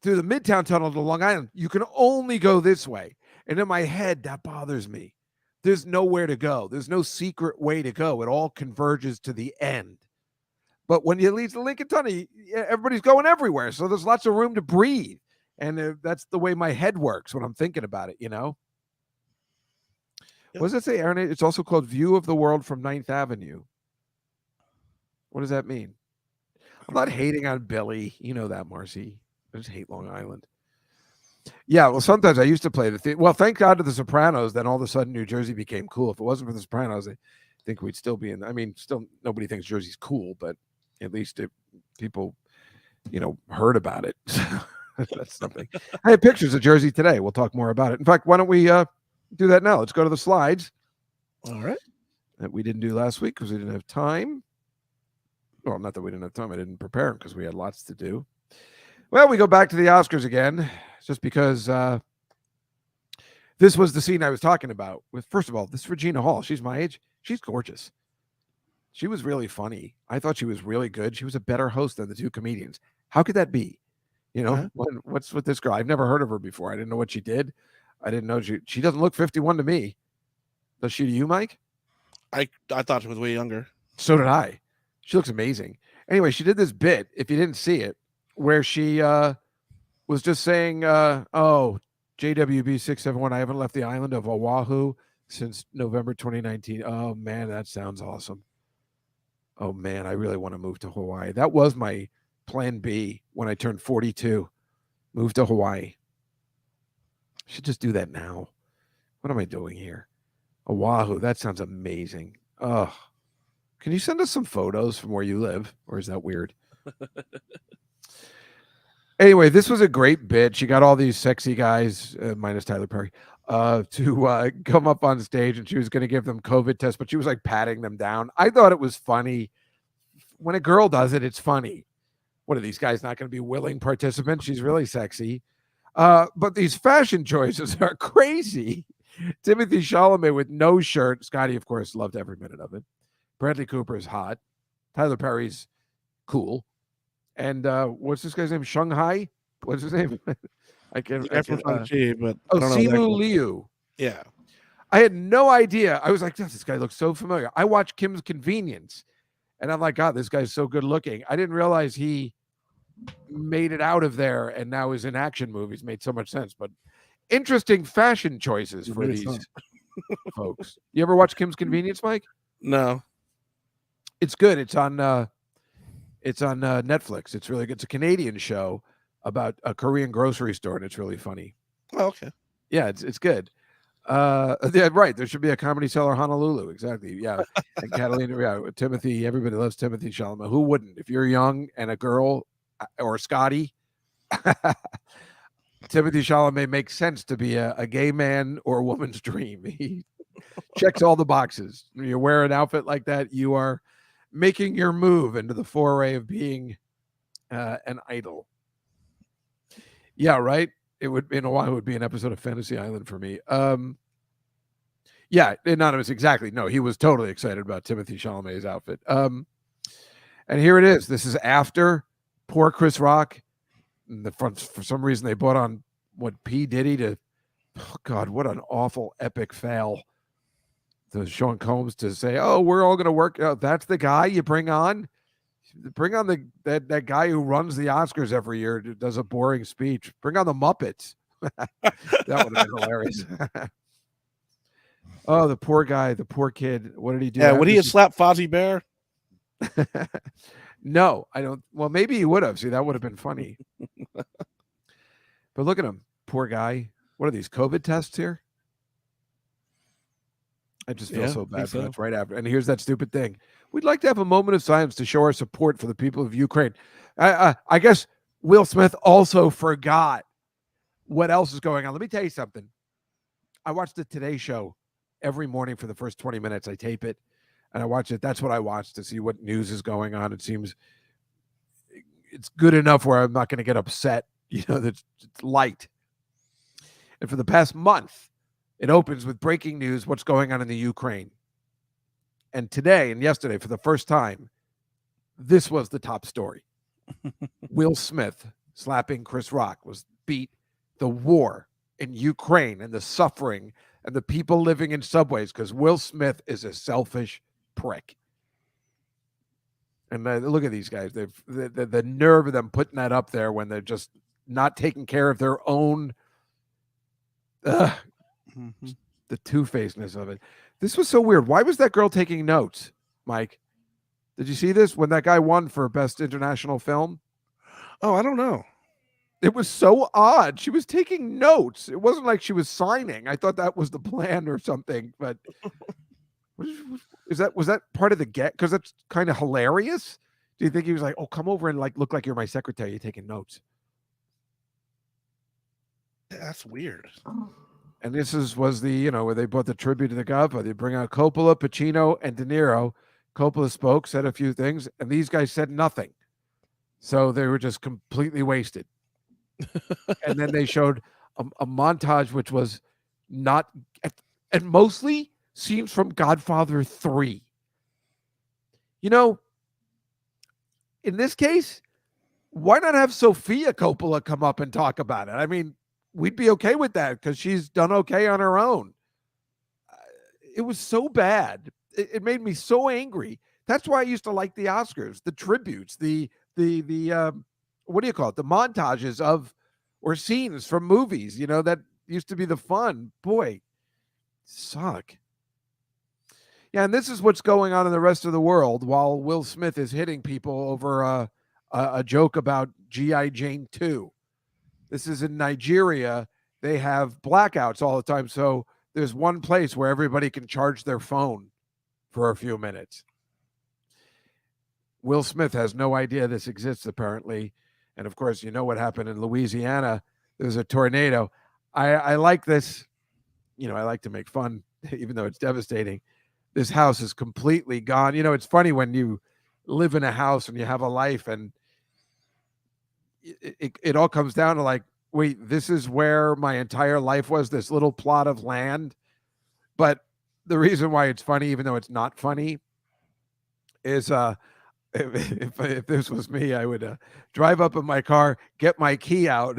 through the Midtown Tunnel to Long Island, you can only go this way. And in my head, that bothers me. There's nowhere to go. There's no secret way to go. It all converges to the end. But when you leave the Lincoln Tunnel, everybody's going everywhere. So there's lots of room to breathe. And that's the way my head works when I'm thinking about it, Yep. What does it say, Aaron? It's also called View of the World from 9th Avenue. What does that mean? I'm not hating on Billy. You know that, Marcy. I just hate Long Island. Yeah, well, sometimes I used to play the thing. Well, thank God to the Sopranos, then all of a sudden New Jersey became cool. If it wasn't for the Sopranos, I think we'd still be still nobody thinks Jersey's cool, but at least people, heard about it. That's something. I have pictures of Jersey today. We'll talk more about it. In fact, why don't we do that now? Let's go to the slides. All right. That we didn't do last week because we didn't have time. Well, not that we didn't have time. I didn't prepare them because we had lots to do. Well, we go back to the Oscars again, just because the This was the scene I was talking about with, first of all, this Regina Hall. She's my age. She's gorgeous. She was really funny. I thought she was really good. She was a better host than the two comedians. How could that be? You know, what's with this girl? I've never heard of her before. I didn't know what she did. I didn't know she doesn't look 51 to me. Does she to you, Mike? I thought she was way younger. So did I. She looks amazing. Anyway, she did this bit, if you didn't see it, where she was just saying, oh, JWB 671, I haven't left the island of Oahu since November 2019. Oh, man, that sounds awesome. Oh, man, I really want to move to Hawaii. That was my plan B when I turned 42. Move to Hawaii. Should just do that now. What am I doing here? Oahu, that sounds amazing. Oh, can you send us some photos from where you live? Or is that weird? Anyway, this was a great bit. She got all these sexy guys, minus Tyler Perry, to come up on stage, and she was going to give them COVID tests, but she was like patting them down. I thought it was funny. When a girl does it, it's funny. What are these guys not going to be willing participants? She's really sexy. But these fashion choices are crazy. Timothy Chalamet with no shirt. Scotty, of course, loved every minute of it. Bradley Cooper is hot. Tyler Perry's cool. And what's this guy's name? Shanghai? What's his name? I can't. But Simu Liu. Yeah. I had no idea. I was like, this guy looks so familiar. I watched Kim's Convenience, and I'm like, God, this guy's so good looking. I didn't realize he made it out of there and now is in action movies. Made so much sense. But interesting fashion choices for these folks. You ever watch Kim's Convenience, Mike? No. It's good. It's on Netflix. It's really good. It's a Canadian show about a Korean grocery store, and it's really funny. Oh, okay. Yeah, it's good. Yeah, right. There should be a Comedy Cellar Honolulu. Exactly. Yeah. And Catalina, yeah, Timothy, everybody loves Timothy Chalamet. Who wouldn't? If you're young and a girl or Scotty, Timothy Chalamet makes sense to be a gay man or a woman's dream. He checks all the boxes. When you wear an outfit like that, you are making your move into the foray of being an idol. Yeah, right. It would in Hawaii would be an episode of Fantasy Island for me. Yeah, anonymous, exactly. No, he was totally excited about Timothy Chalamet's outfit. And here it is. This is after poor Chris Rock. For some reason, they brought on what P. Diddy to. Oh God, what an awful epic fail. To Sean Combs to say, "Oh, we're all going to work out." That's the guy you bring on. Bring on that guy who runs the Oscars every year, does a boring speech. Bring on the Muppets. That would have been hilarious. Oh, the poor guy, the poor kid. What did he do? Yeah, would he have slapped Fozzie Bear? No, I don't. Well, maybe he would have. See, that would have been funny. But look at him, poor guy. What are these COVID tests here? I just feel so bad for that. Right after. And here's that stupid thing. We'd like to have a moment of silence to show our support for the people of Ukraine. I guess Will Smith also forgot what else is going on. Let me tell you something. I watched the Today Show every morning for the first 20 minutes. I tape it and I watch it. That's what I watch to see what news is going on. It seems it's good enough where I'm not going to get upset. You know, that it's light. And for the past month, it opens with breaking news, what's going on in the Ukraine. And today and yesterday, for the first time, this was the top story. Will Smith slapping Chris Rock was beat the war in Ukraine and the suffering and the people living in subways because Will Smith is a selfish prick. And look at these guys. The nerve of them putting that up there when they're just not taking care of their own the two-facedness of it. This was so weird. Why was that girl taking notes, Mike? Did you see this when that guy won for Best International Film? Oh, I don't know. It was so odd. She was taking notes. It wasn't like she was signing. I thought that was the plan or something. But was that part of the get? Because that's kind of hilarious. Do you think he was like, "Oh, come over and like look like you're my secretary. You're taking notes." That's weird. And this was the, where they brought the tribute to the Godfather. They bring out Coppola, Pacino, and De Niro. Coppola spoke, said a few things, and these guys said nothing. So they were just completely wasted. And then they showed a montage, which was not, and mostly scenes from Godfather 3. You know, in this case, why not have Sofia Coppola come up and talk about it? I mean, we'd be okay with that because she's done okay on her own. It was so bad. It made me so angry. That's why I used to like the Oscars, the tributes, the what do you call it? The montages of or scenes from movies. You know, that used to be the fun. Boy, suck. Yeah, and this is what's going on in the rest of the world while Will Smith is hitting people over a joke about G.I. Jane 2. This is in Nigeria. They have blackouts all the time. So there's one place where everybody can charge their phone for a few minutes. Will Smith has no idea this exists, apparently. And of course, you know what happened in Louisiana. There's a tornado. I like this. You know, I like to make fun, even though it's devastating. This house is completely gone. You know, it's funny when you live in a house and you have a life and it all comes down to like, wait, this is where my entire life was, this little plot of land. But the reason why it's funny, even though it's not funny, is if this was me, I would drive up in my car, get my key out,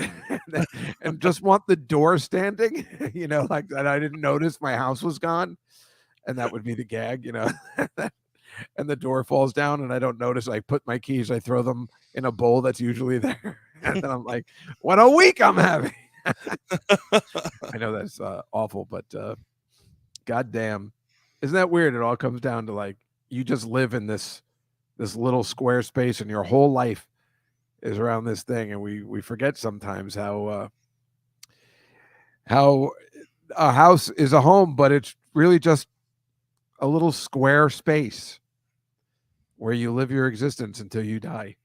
and just want the door standing, you know, like that. I didn't notice my house was gone. And that would be the gag, you know. And the door falls down and I don't notice. I put my keys, I throw them in a bowl that's usually there. And then I'm like, what a week I'm having. I know that's awful, but goddamn. Isn't that weird? It all comes down to like, you just live in this little square space and your whole life is around this thing. And we forget sometimes how a house is a home, but it's really just a little square space where you live your existence until you die.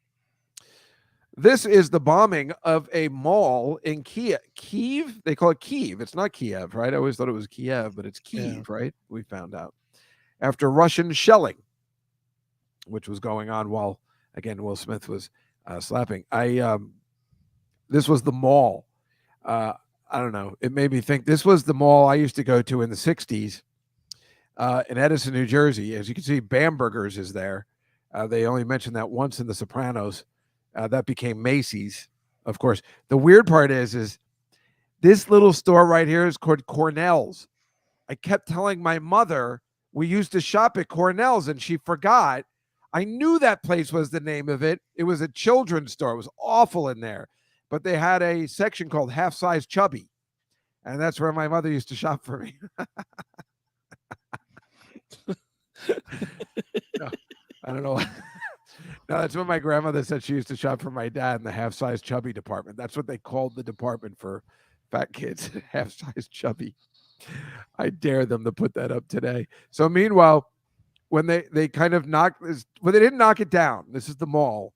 This is the bombing of a mall in Kiev. Kiev? They call it Kiev. It's not Kiev, right? I always thought it was Kiev, but it's Kiev, right? We found out. After Russian shelling, which was going on while, again, Will Smith was slapping. This was the mall. I don't know. It made me think this was the mall I used to go to in the 60s. In Edison, New Jersey. As you can see, Bamberger's is there. They only mentioned that once in The Sopranos. That became Macy's, of course. The weird part is this little store right here is called Cornell's. I kept telling my mother we used to shop at Cornell's, and she forgot. I knew that place was the name of it. It was a children's store. It was awful in there. But they had a section called Half Size Chubby, and that's where my mother used to shop for me. No, I don't know. No, that's what my grandmother said. She used to shop for my dad in the half-size chubby department. That's what they called the department for fat kids, half-size chubby. I dare them to put that up today. So meanwhile, when they kind of knocked this, well, they didn't knock it down. This is the mall.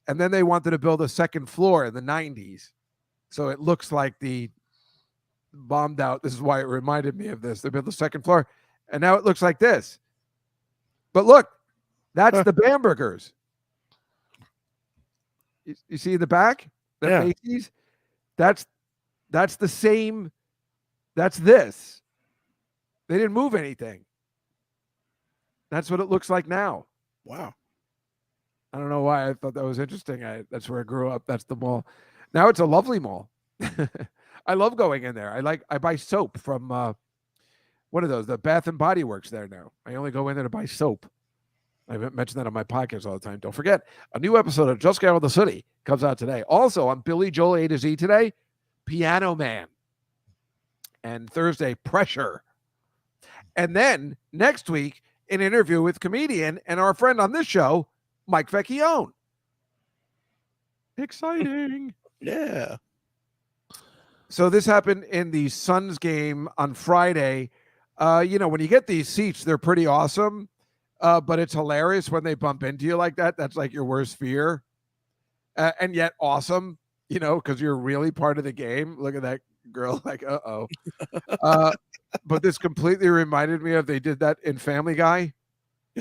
And then they wanted to build a second floor in the 90s. So it looks like the bombed out. This is why it reminded me of this. They built the second floor, and now it looks like this. But look, that's the Bambergers. You see in the back? Yeah. Macy's? That's the same. That's this. They didn't move anything. That's what it looks like now. Wow. I don't know why I thought that was interesting. That's where I grew up. That's the mall. Now it's a lovely mall. I love going in there. I buy soap from what are those? The Bath and Body Works there now. I only go in there to buy soap. I mention that on my podcast all the time. Don't forget, a new episode of Just Get Out of the City comes out today. Also on Billy Joel A to Z today, Piano Man. And Thursday, Pressure. And then next week, an interview with comedian and our friend on this show, Mike Vecchione. Exciting. Yeah. So this happened in the Suns game on Friday. You know, when you get these seats, they're pretty awesome. But it's hilarious when they bump into you like that. That's like your worst fear. And yet awesome, you know, because you're really part of the game. Look at that girl like, uh-oh. But this completely reminded me of, they did that in Family Guy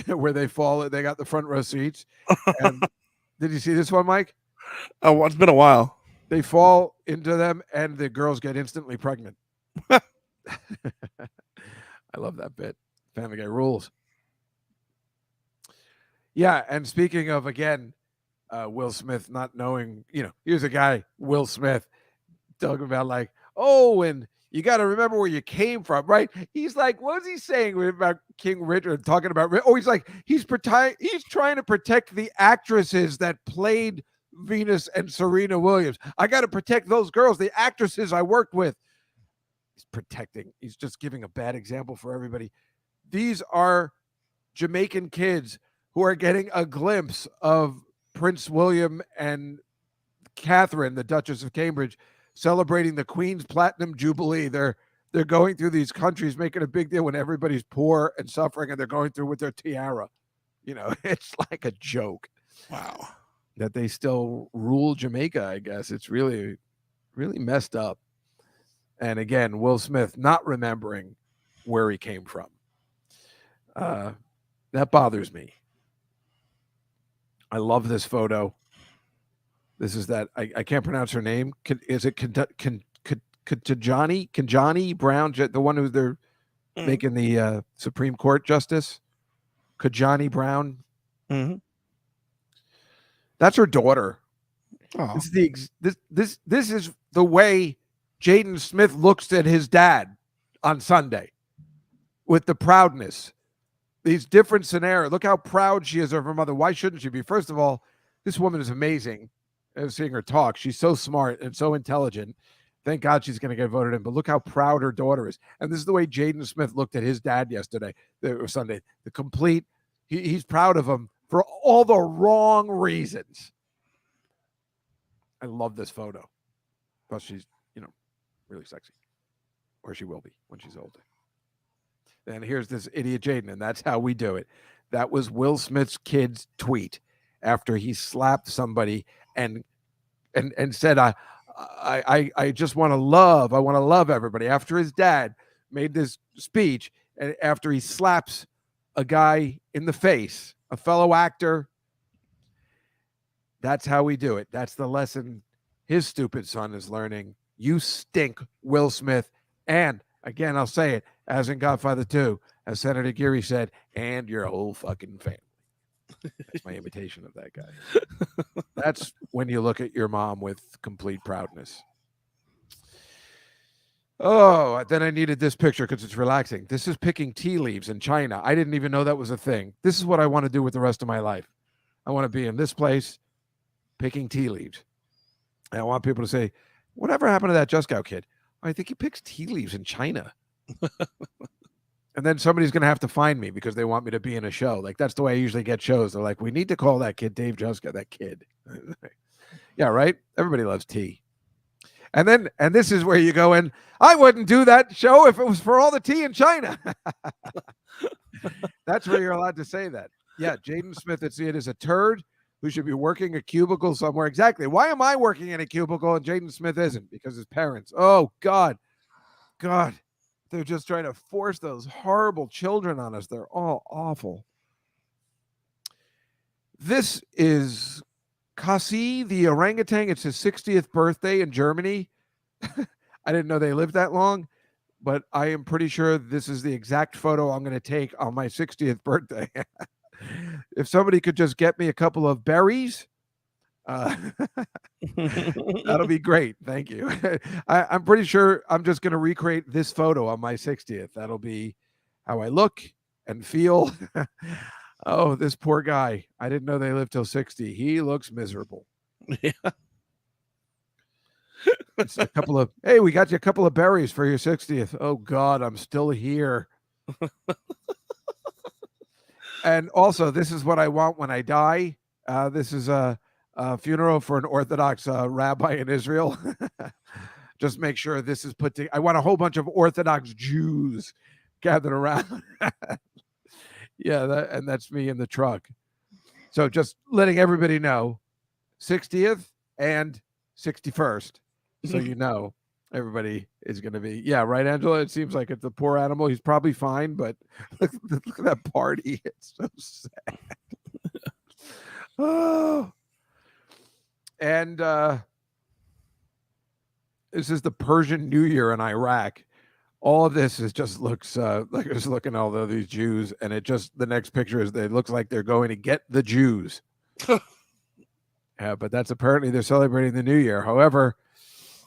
where they got the front row seats. And did you see this one, Mike? Oh, it's been a while. They fall into them and the girls get instantly pregnant. I love that bit. Family Guy rules. Yeah, and speaking of again, Will Smith not knowing, here's a guy, Will Smith, talking about like, oh, and you got to remember where you came from, right? He's like, what was he saying about King Richard? Talking about, he's like, he's trying to protect the actresses that played Venus and Serena Williams. I got to protect those girls, the actresses I worked with. He's just giving a bad example for everybody. These are Jamaican kids who are getting a glimpse of Prince William and Catherine, the Duchess of Cambridge, celebrating the Queen's Platinum Jubilee. They're going through these countries, making a big deal when everybody's poor and suffering, and they're going through with their tiara. It's like a joke. Wow. That they still rule Jamaica, I guess. It's really, really messed up. And again, Will Smith not remembering where he came from. That bothers me. I love this photo. This is that I can't pronounce her name. Is it Kanjani Brown, the one who they're making the Supreme Court justice? Kanjani Brown. Mm-hmm. That's her daughter. Oh. This is the way Jaden Smith looks at his dad on Sunday, with the proudness. These different scenarios. Look how proud she is of her mother. Why shouldn't she be? First of all, this woman is amazing. I was seeing her talk. She's so smart and so intelligent. Thank God she's going to get voted in. But look how proud her daughter is. And this is the way Jaden Smith looked at his dad Sunday. The complete, he's proud of him for all the wrong reasons. I love this photo. Plus, she's, really sexy. Or she will be when she's older. And here's this idiot Jaden, and that's how we do it. That was Will Smith's kid's tweet after he slapped somebody and said, I just want to love. I want to love everybody. After his dad made this speech, and after he slaps a guy in the face, a fellow actor, that's how we do it. That's the lesson his stupid son is learning. You stink, Will Smith. And again, I'll say it, as in Godfather 2, as Senator Geary said, and your whole fucking family. That's my imitation of that guy. That's when you look at your mom with complete proudness. Oh, then I needed this picture because it's relaxing. This is picking tea leaves in China. I didn't even know that was a thing. This is what I want to do with the rest of my life. I want to be in this place picking tea leaves. And I want people to say, whatever happened to that Juskow kid? I think he picks tea leaves in China. And then somebody's going to have to find me because they want me to be in a show. Like, that's the way I usually get shows. They're like, we need to call that kid Dave Juskow, that kid. Yeah, right? Everybody loves tea. And this is where you go in, I wouldn't do that show if it was for all the tea in China. That's where you're allowed to say that. Yeah, Jaden Smith, it's it is a turd who should be working a cubicle somewhere. Exactly. Why am I working in a cubicle and Jaden Smith isn't? Because his parents. Oh, God. They're just trying to force those horrible children on us. They're all awful. This is Kasi, the orangutan. It's his 60th birthday in Germany. I didn't know they lived that long, but I am pretty sure this is the exact photo I'm going to take on my 60th birthday. If somebody could just get me a couple of berries, that'll be great. Thank you. I'm pretty sure I'm just going to recreate this photo on my 60th. That'll be how I look and feel. Oh, this poor guy. I didn't know they lived till 60. He looks miserable. Yeah. It's a couple of, hey, we got you a couple of berries for your 60th. Oh, God, I'm still here. And also, this is what I want when I die. This is a funeral for an Orthodox rabbi in Israel. Just make sure this is put together. I want a whole bunch of Orthodox Jews gathered around. Yeah, that's me in the truck. So just letting everybody know, 60th and 61st. So you know everybody is going to be, yeah, right, Angela? It seems like it's a poor animal. He's probably fine, but look at that party. It's so sad. Oh. And this is the Persian New Year in Iraq. all of this just looks like just looking at all of these Jews, and it just the next picture is it looks like they're going to get the Jews. But that's apparently they're celebrating the New Year. However,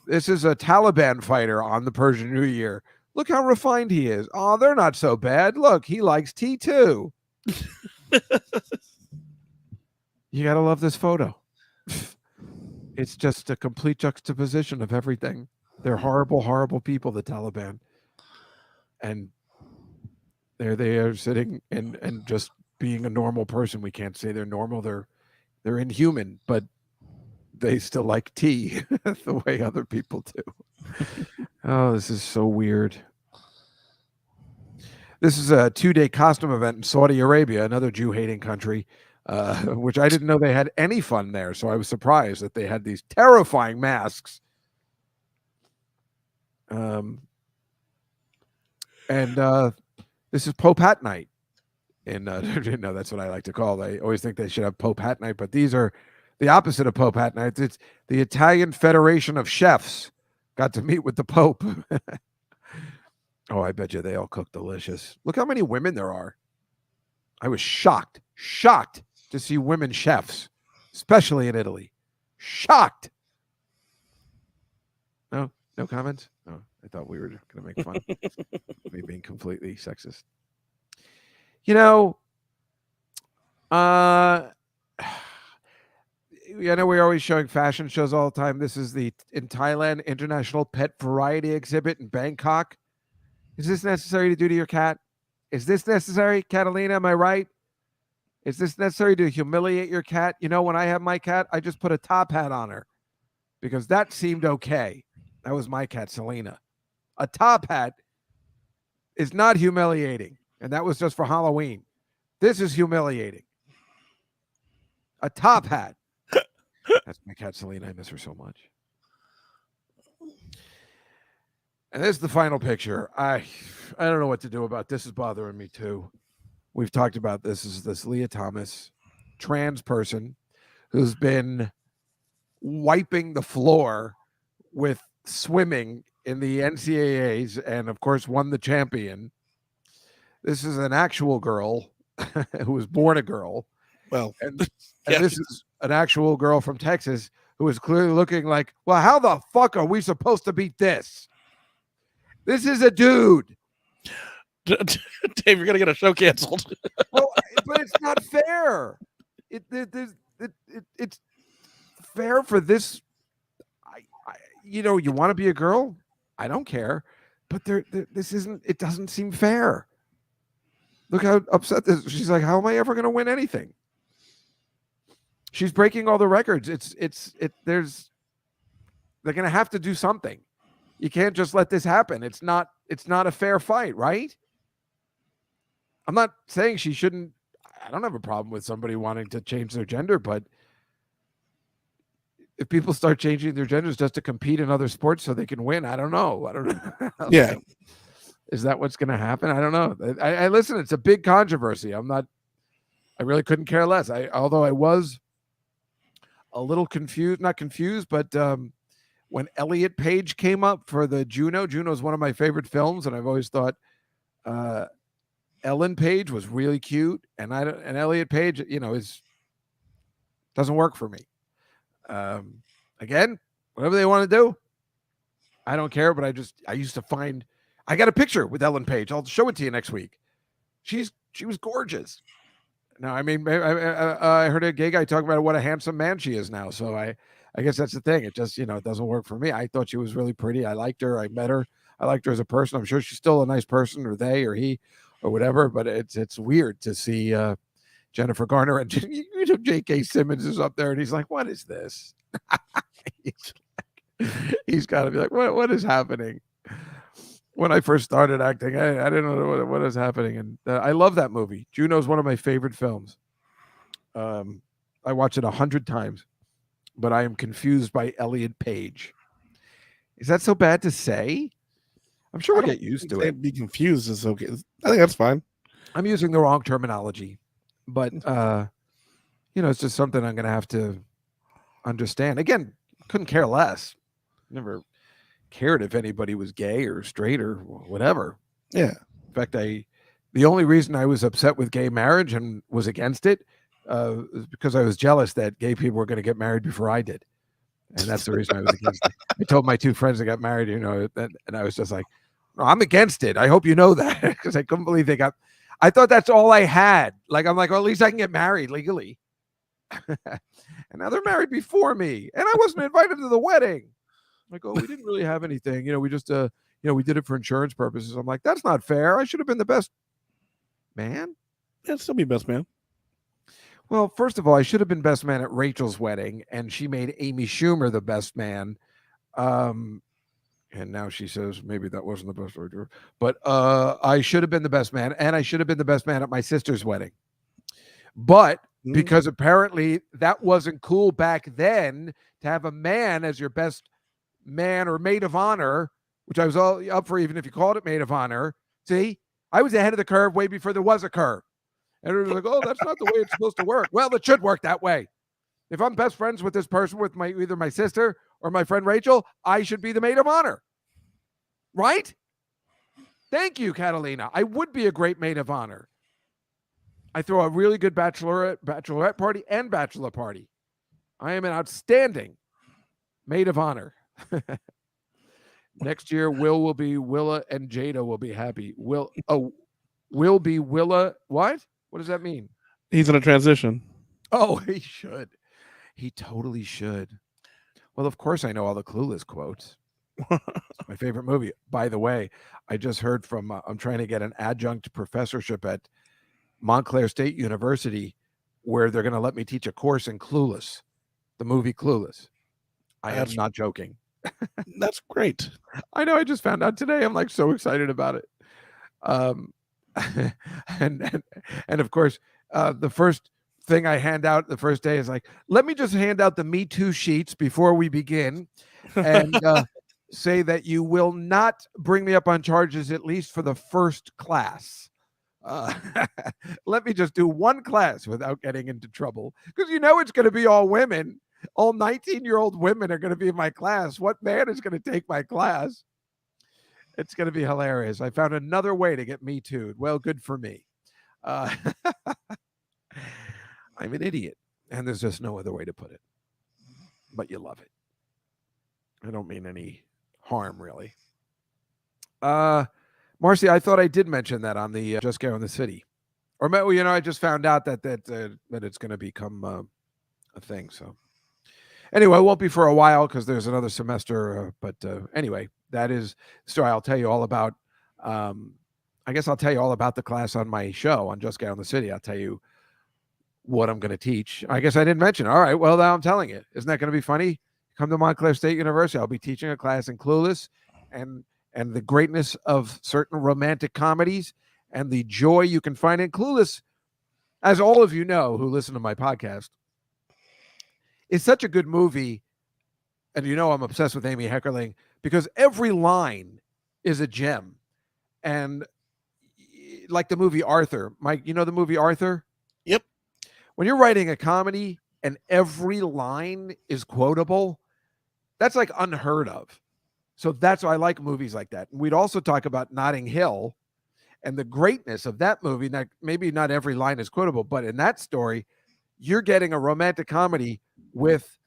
this is a Taliban fighter on the Persian New Year. Look how refined he is. Oh, they're not so bad. Look, he likes tea too. You gotta love this photo. It's just a complete juxtaposition of everything. They're horrible, horrible people, the Taliban. And there they are sitting and just being a normal person. We can't say they're normal. They're inhuman, but they still like tea the way other people do. Oh, this is so weird. This is a 2-day costume event in Saudi Arabia, another Jew-hating country, which I didn't know they had any fun there. So I was surprised that they had these terrifying masks. And this is Pope Hat Night. And no, that's what I like to call it. I always think they should have Pope Hat Night, but these are the opposite of Pope Hat Night. It's the Italian Federation of Chefs got to meet with the Pope. Oh, I bet you they all cook delicious. Look how many women there are. I was shocked to see women chefs, especially in Italy. Shocked. No comments? No, I thought we were going to make fun of me being completely sexist. You know, I know we're always showing fashion shows all the time. This is in Thailand International Pet Variety Exhibit in Bangkok. Is this necessary to do to your cat? Is this necessary, Catalina? Am I right? Is this necessary to humiliate your cat? You know, when I have my cat, I just put a top hat on her because that seemed okay. That was my cat, Selena. A top hat is not humiliating, and that was just for Halloween. This is humiliating. A top hat. That's my cat, Selena. I miss her so much. And this is the final picture. I don't know what to do about this. Is bothering me too. We've talked about this. This is this Leah Thomas, trans person, who's been wiping the floor with swimming in the NCAAs and, of course, won the champion. This is an actual girl who was born a girl. Well, and this is an actual girl from Texas who is clearly looking like, well, how the fuck are we supposed to beat this? This is a dude. Dave, you're going to get a show canceled. Well, but it's not fair. It's fair for this. You want to be a girl? I don't care. But this isn't, it doesn't seem fair. Look how upset this. She's like, how am I ever going to win anything? She's breaking all the records. They're going to have to do something. You can't just let this happen. It's not a fair fight, right? I'm not saying she shouldn't. I don't have a problem with somebody wanting to change their gender, but if people start changing their genders just to compete in other sports so they can win, I don't know. Yeah. Is that what's going to happen? I don't know. I listen, it's a big controversy. I really couldn't care less. Although I was a little confused, not confused, but when Elliot Page came up for the Juno is one of my favorite films, and I've always thought Ellen Page was really cute, and Elliot Page, doesn't work for me. Again, whatever they want to do, I don't care. But I got a picture with Ellen Page. I'll show it to you next week. She was gorgeous. No, I mean, I heard a gay guy talk about what a handsome man she is now. So I guess that's the thing. It just, it doesn't work for me. I thought she was really pretty. I liked her. I met her. I liked her as a person. I'm sure she's still a nice person, or they, or he, or whatever. But it's weird to see Jennifer Garner and J.K. Simmons is up there, and he's like, "What is this?" he's got to be like, "What is happening?" When I first started acting, I didn't know what is happening, and I love that movie. Juno is one of my favorite films. I watch it 100 times, but I am confused by Elliot Page. Is that so bad to say? I'm sure we'll get used to it. Be confused is okay. I think that's fine. I'm using the wrong terminology, but it's just something I'm going to have to understand. Again, couldn't care less. Never, cared if anybody was gay or straight or whatever. Yeah. In fact, the only reason I was upset with gay marriage and was against it is because I was jealous that gay people were going to get married before I did. And that's the reason I was against it. I told my two friends that got married, and I was just like, no, I'm against it. I hope you know that, because I couldn't believe they got. I thought that's all I had. Like, I'm like, well, at least I can get married legally. And now they're married before me, and I wasn't invited to the wedding. Like, oh, we didn't really have anything. We just, we did it for insurance purposes. I'm like, that's not fair. I should have been the best man. Yeah, still be best man. Well, first of all, I should have been best man at Rachel's wedding, and she made Amy Schumer the best man. And now she says maybe that wasn't the best idea. But I should have been the best man, and I should have been the best man at my sister's wedding. But because apparently that wasn't cool back then to have a man as your best man or maid of honor, which I was all up for, even if you called it maid of honor. See, I was ahead of the curve way before there was a curve. And it was like, oh, that's not the way it's supposed to work. Well, it should work that way. If I'm best friends with this person, with either my sister or my friend Rachel, I should be the maid of honor. Right? Thank you, Catalina. I would be a great maid of honor. I throw a really good bachelorette party and bachelor party. I am an outstanding maid of honor. Next year, will be Willa and Jada will be happy. Will be Willa. What? What does that mean? He's in a transition. Oh, he should. He totally should. Well, of course, I know all the Clueless quotes. It's my favorite movie. By the way, I just heard from, I'm trying to get an adjunct professorship at Montclair State University where they're going to let me teach a course in Clueless, the movie Clueless. I am not joking. That's great. I know. I just found out today. I'm like so excited about it. And of course, the first thing I hand out the first day is like, let me just hand out the Me Too sheets before we begin, and say that you will not bring me up on charges, at least for the first class. Let me just do one class without getting into trouble, because it's going to be all women. All 19-year-old women are going to be in my class. What man is going to take my class? It's going to be hilarious. I found another way to get Me Too'd. Well, good for me. I'm an idiot, and there's just no other way to put it. But you love it. I don't mean any harm, really. Marcy, I thought I did mention that on the Just Go in the City. Or, I just found out that it's going to become a thing. So, anyway, it won't be for a while because there's another semester. But anyway, that is the story. I'll tell you all about. I guess I'll tell you all about the class on my show on Just Go in the City. I'll tell you what I'm going to teach. I guess I didn't mention. All right, well, now I'm telling you. Isn't that going to be funny? Come to Montclair State University. I'll be teaching a class in Clueless and the greatness of certain romantic comedies and the joy you can find in Clueless. As all of you know who listen to my podcast, it's such a good movie. And I'm obsessed with Amy Heckerling because every line is a gem. And like the movie Arthur, Mike, the movie Arthur? Yep. When you're writing a comedy and every line is quotable, that's like unheard of. So that's why I like movies like that. And we'd also talk about Notting Hill and the greatness of that movie. Now, maybe not every line is quotable, but in that story, you're getting a romantic comedy with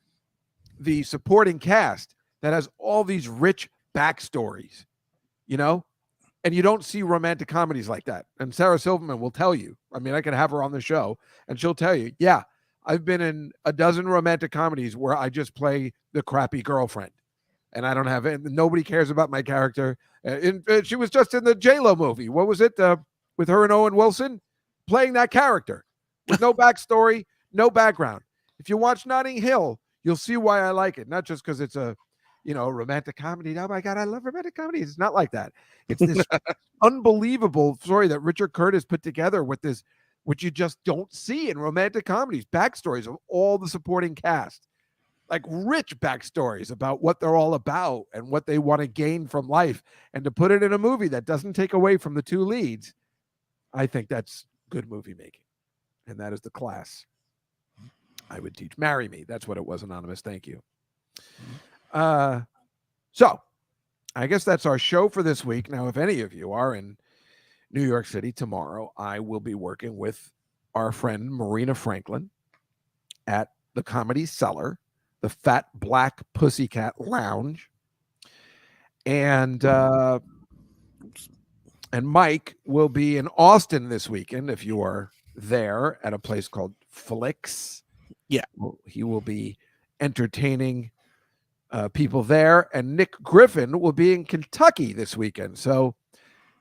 the supporting cast that has all these rich backstories, and you don't see romantic comedies like that. And Sarah Silverman will tell you, I mean, I could have her on the show and she'll tell you, yeah, I've been in a dozen romantic comedies where I just play the crappy girlfriend and I don't have it. Nobody cares about my character. She was just in the J-Lo movie. What was it? With her and Owen Wilson playing that character with no backstory, no background. If you watch Notting Hill, you'll see why I like it. Not just because it's a romantic comedy. Oh my God, I love romantic comedies. It's not like that. It's this unbelievable story that Richard Curtis put together with this, which you just don't see in romantic comedies. Backstories of all the supporting cast, like rich backstories about what they're all about and what they want to gain from life. And to put it in a movie that doesn't take away from the two leads, I think that's good movie making. And that is the class I would teach. Marry Me. That's what it was, Anonymous. Thank you. So I guess that's our show for this week. Now, if any of you are in New York City tomorrow, I will be working with our friend Marina Franklin at the Comedy Cellar, the Fat Black Pussycat Lounge. And Mike will be in Austin this weekend if you are there at a place called Flicks. Yeah. He will be entertaining people there. And Nick Griffin will be in Kentucky this weekend. So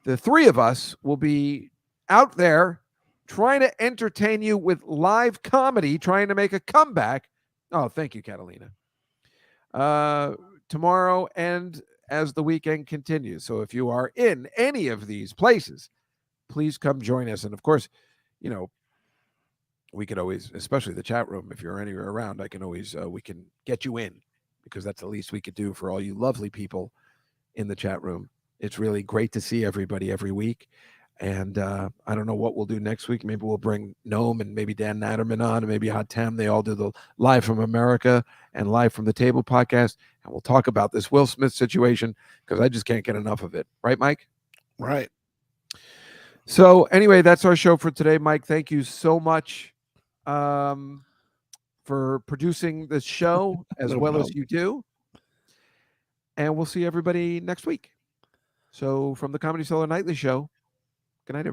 the three of us will be out there trying to entertain you with live comedy, trying to make a comeback. Oh, thank you, Catalina. Tomorrow and as the weekend continues. So if you are in any of these places, please come join us. And of course, you know, we could always, especially the chat room, if you're anywhere around, I can always, we can get you in, because that's the least we could do for all you lovely people in the chat room. It's really great to see everybody every week. And I don't know what we'll do next week. Maybe we'll bring Noam and maybe Dan Natterman on, and maybe Hot Tam. They all do the Live from America and Live from the Table podcast. And we'll talk about this Will Smith situation, because I just can't get enough of it. Right, Mike? Right. So anyway, that's our show for today. Mike, thank you so much for producing this show as well as you do. And we'll see everybody next week. So from the Comedy Cellar Nightly Show, good night, everybody.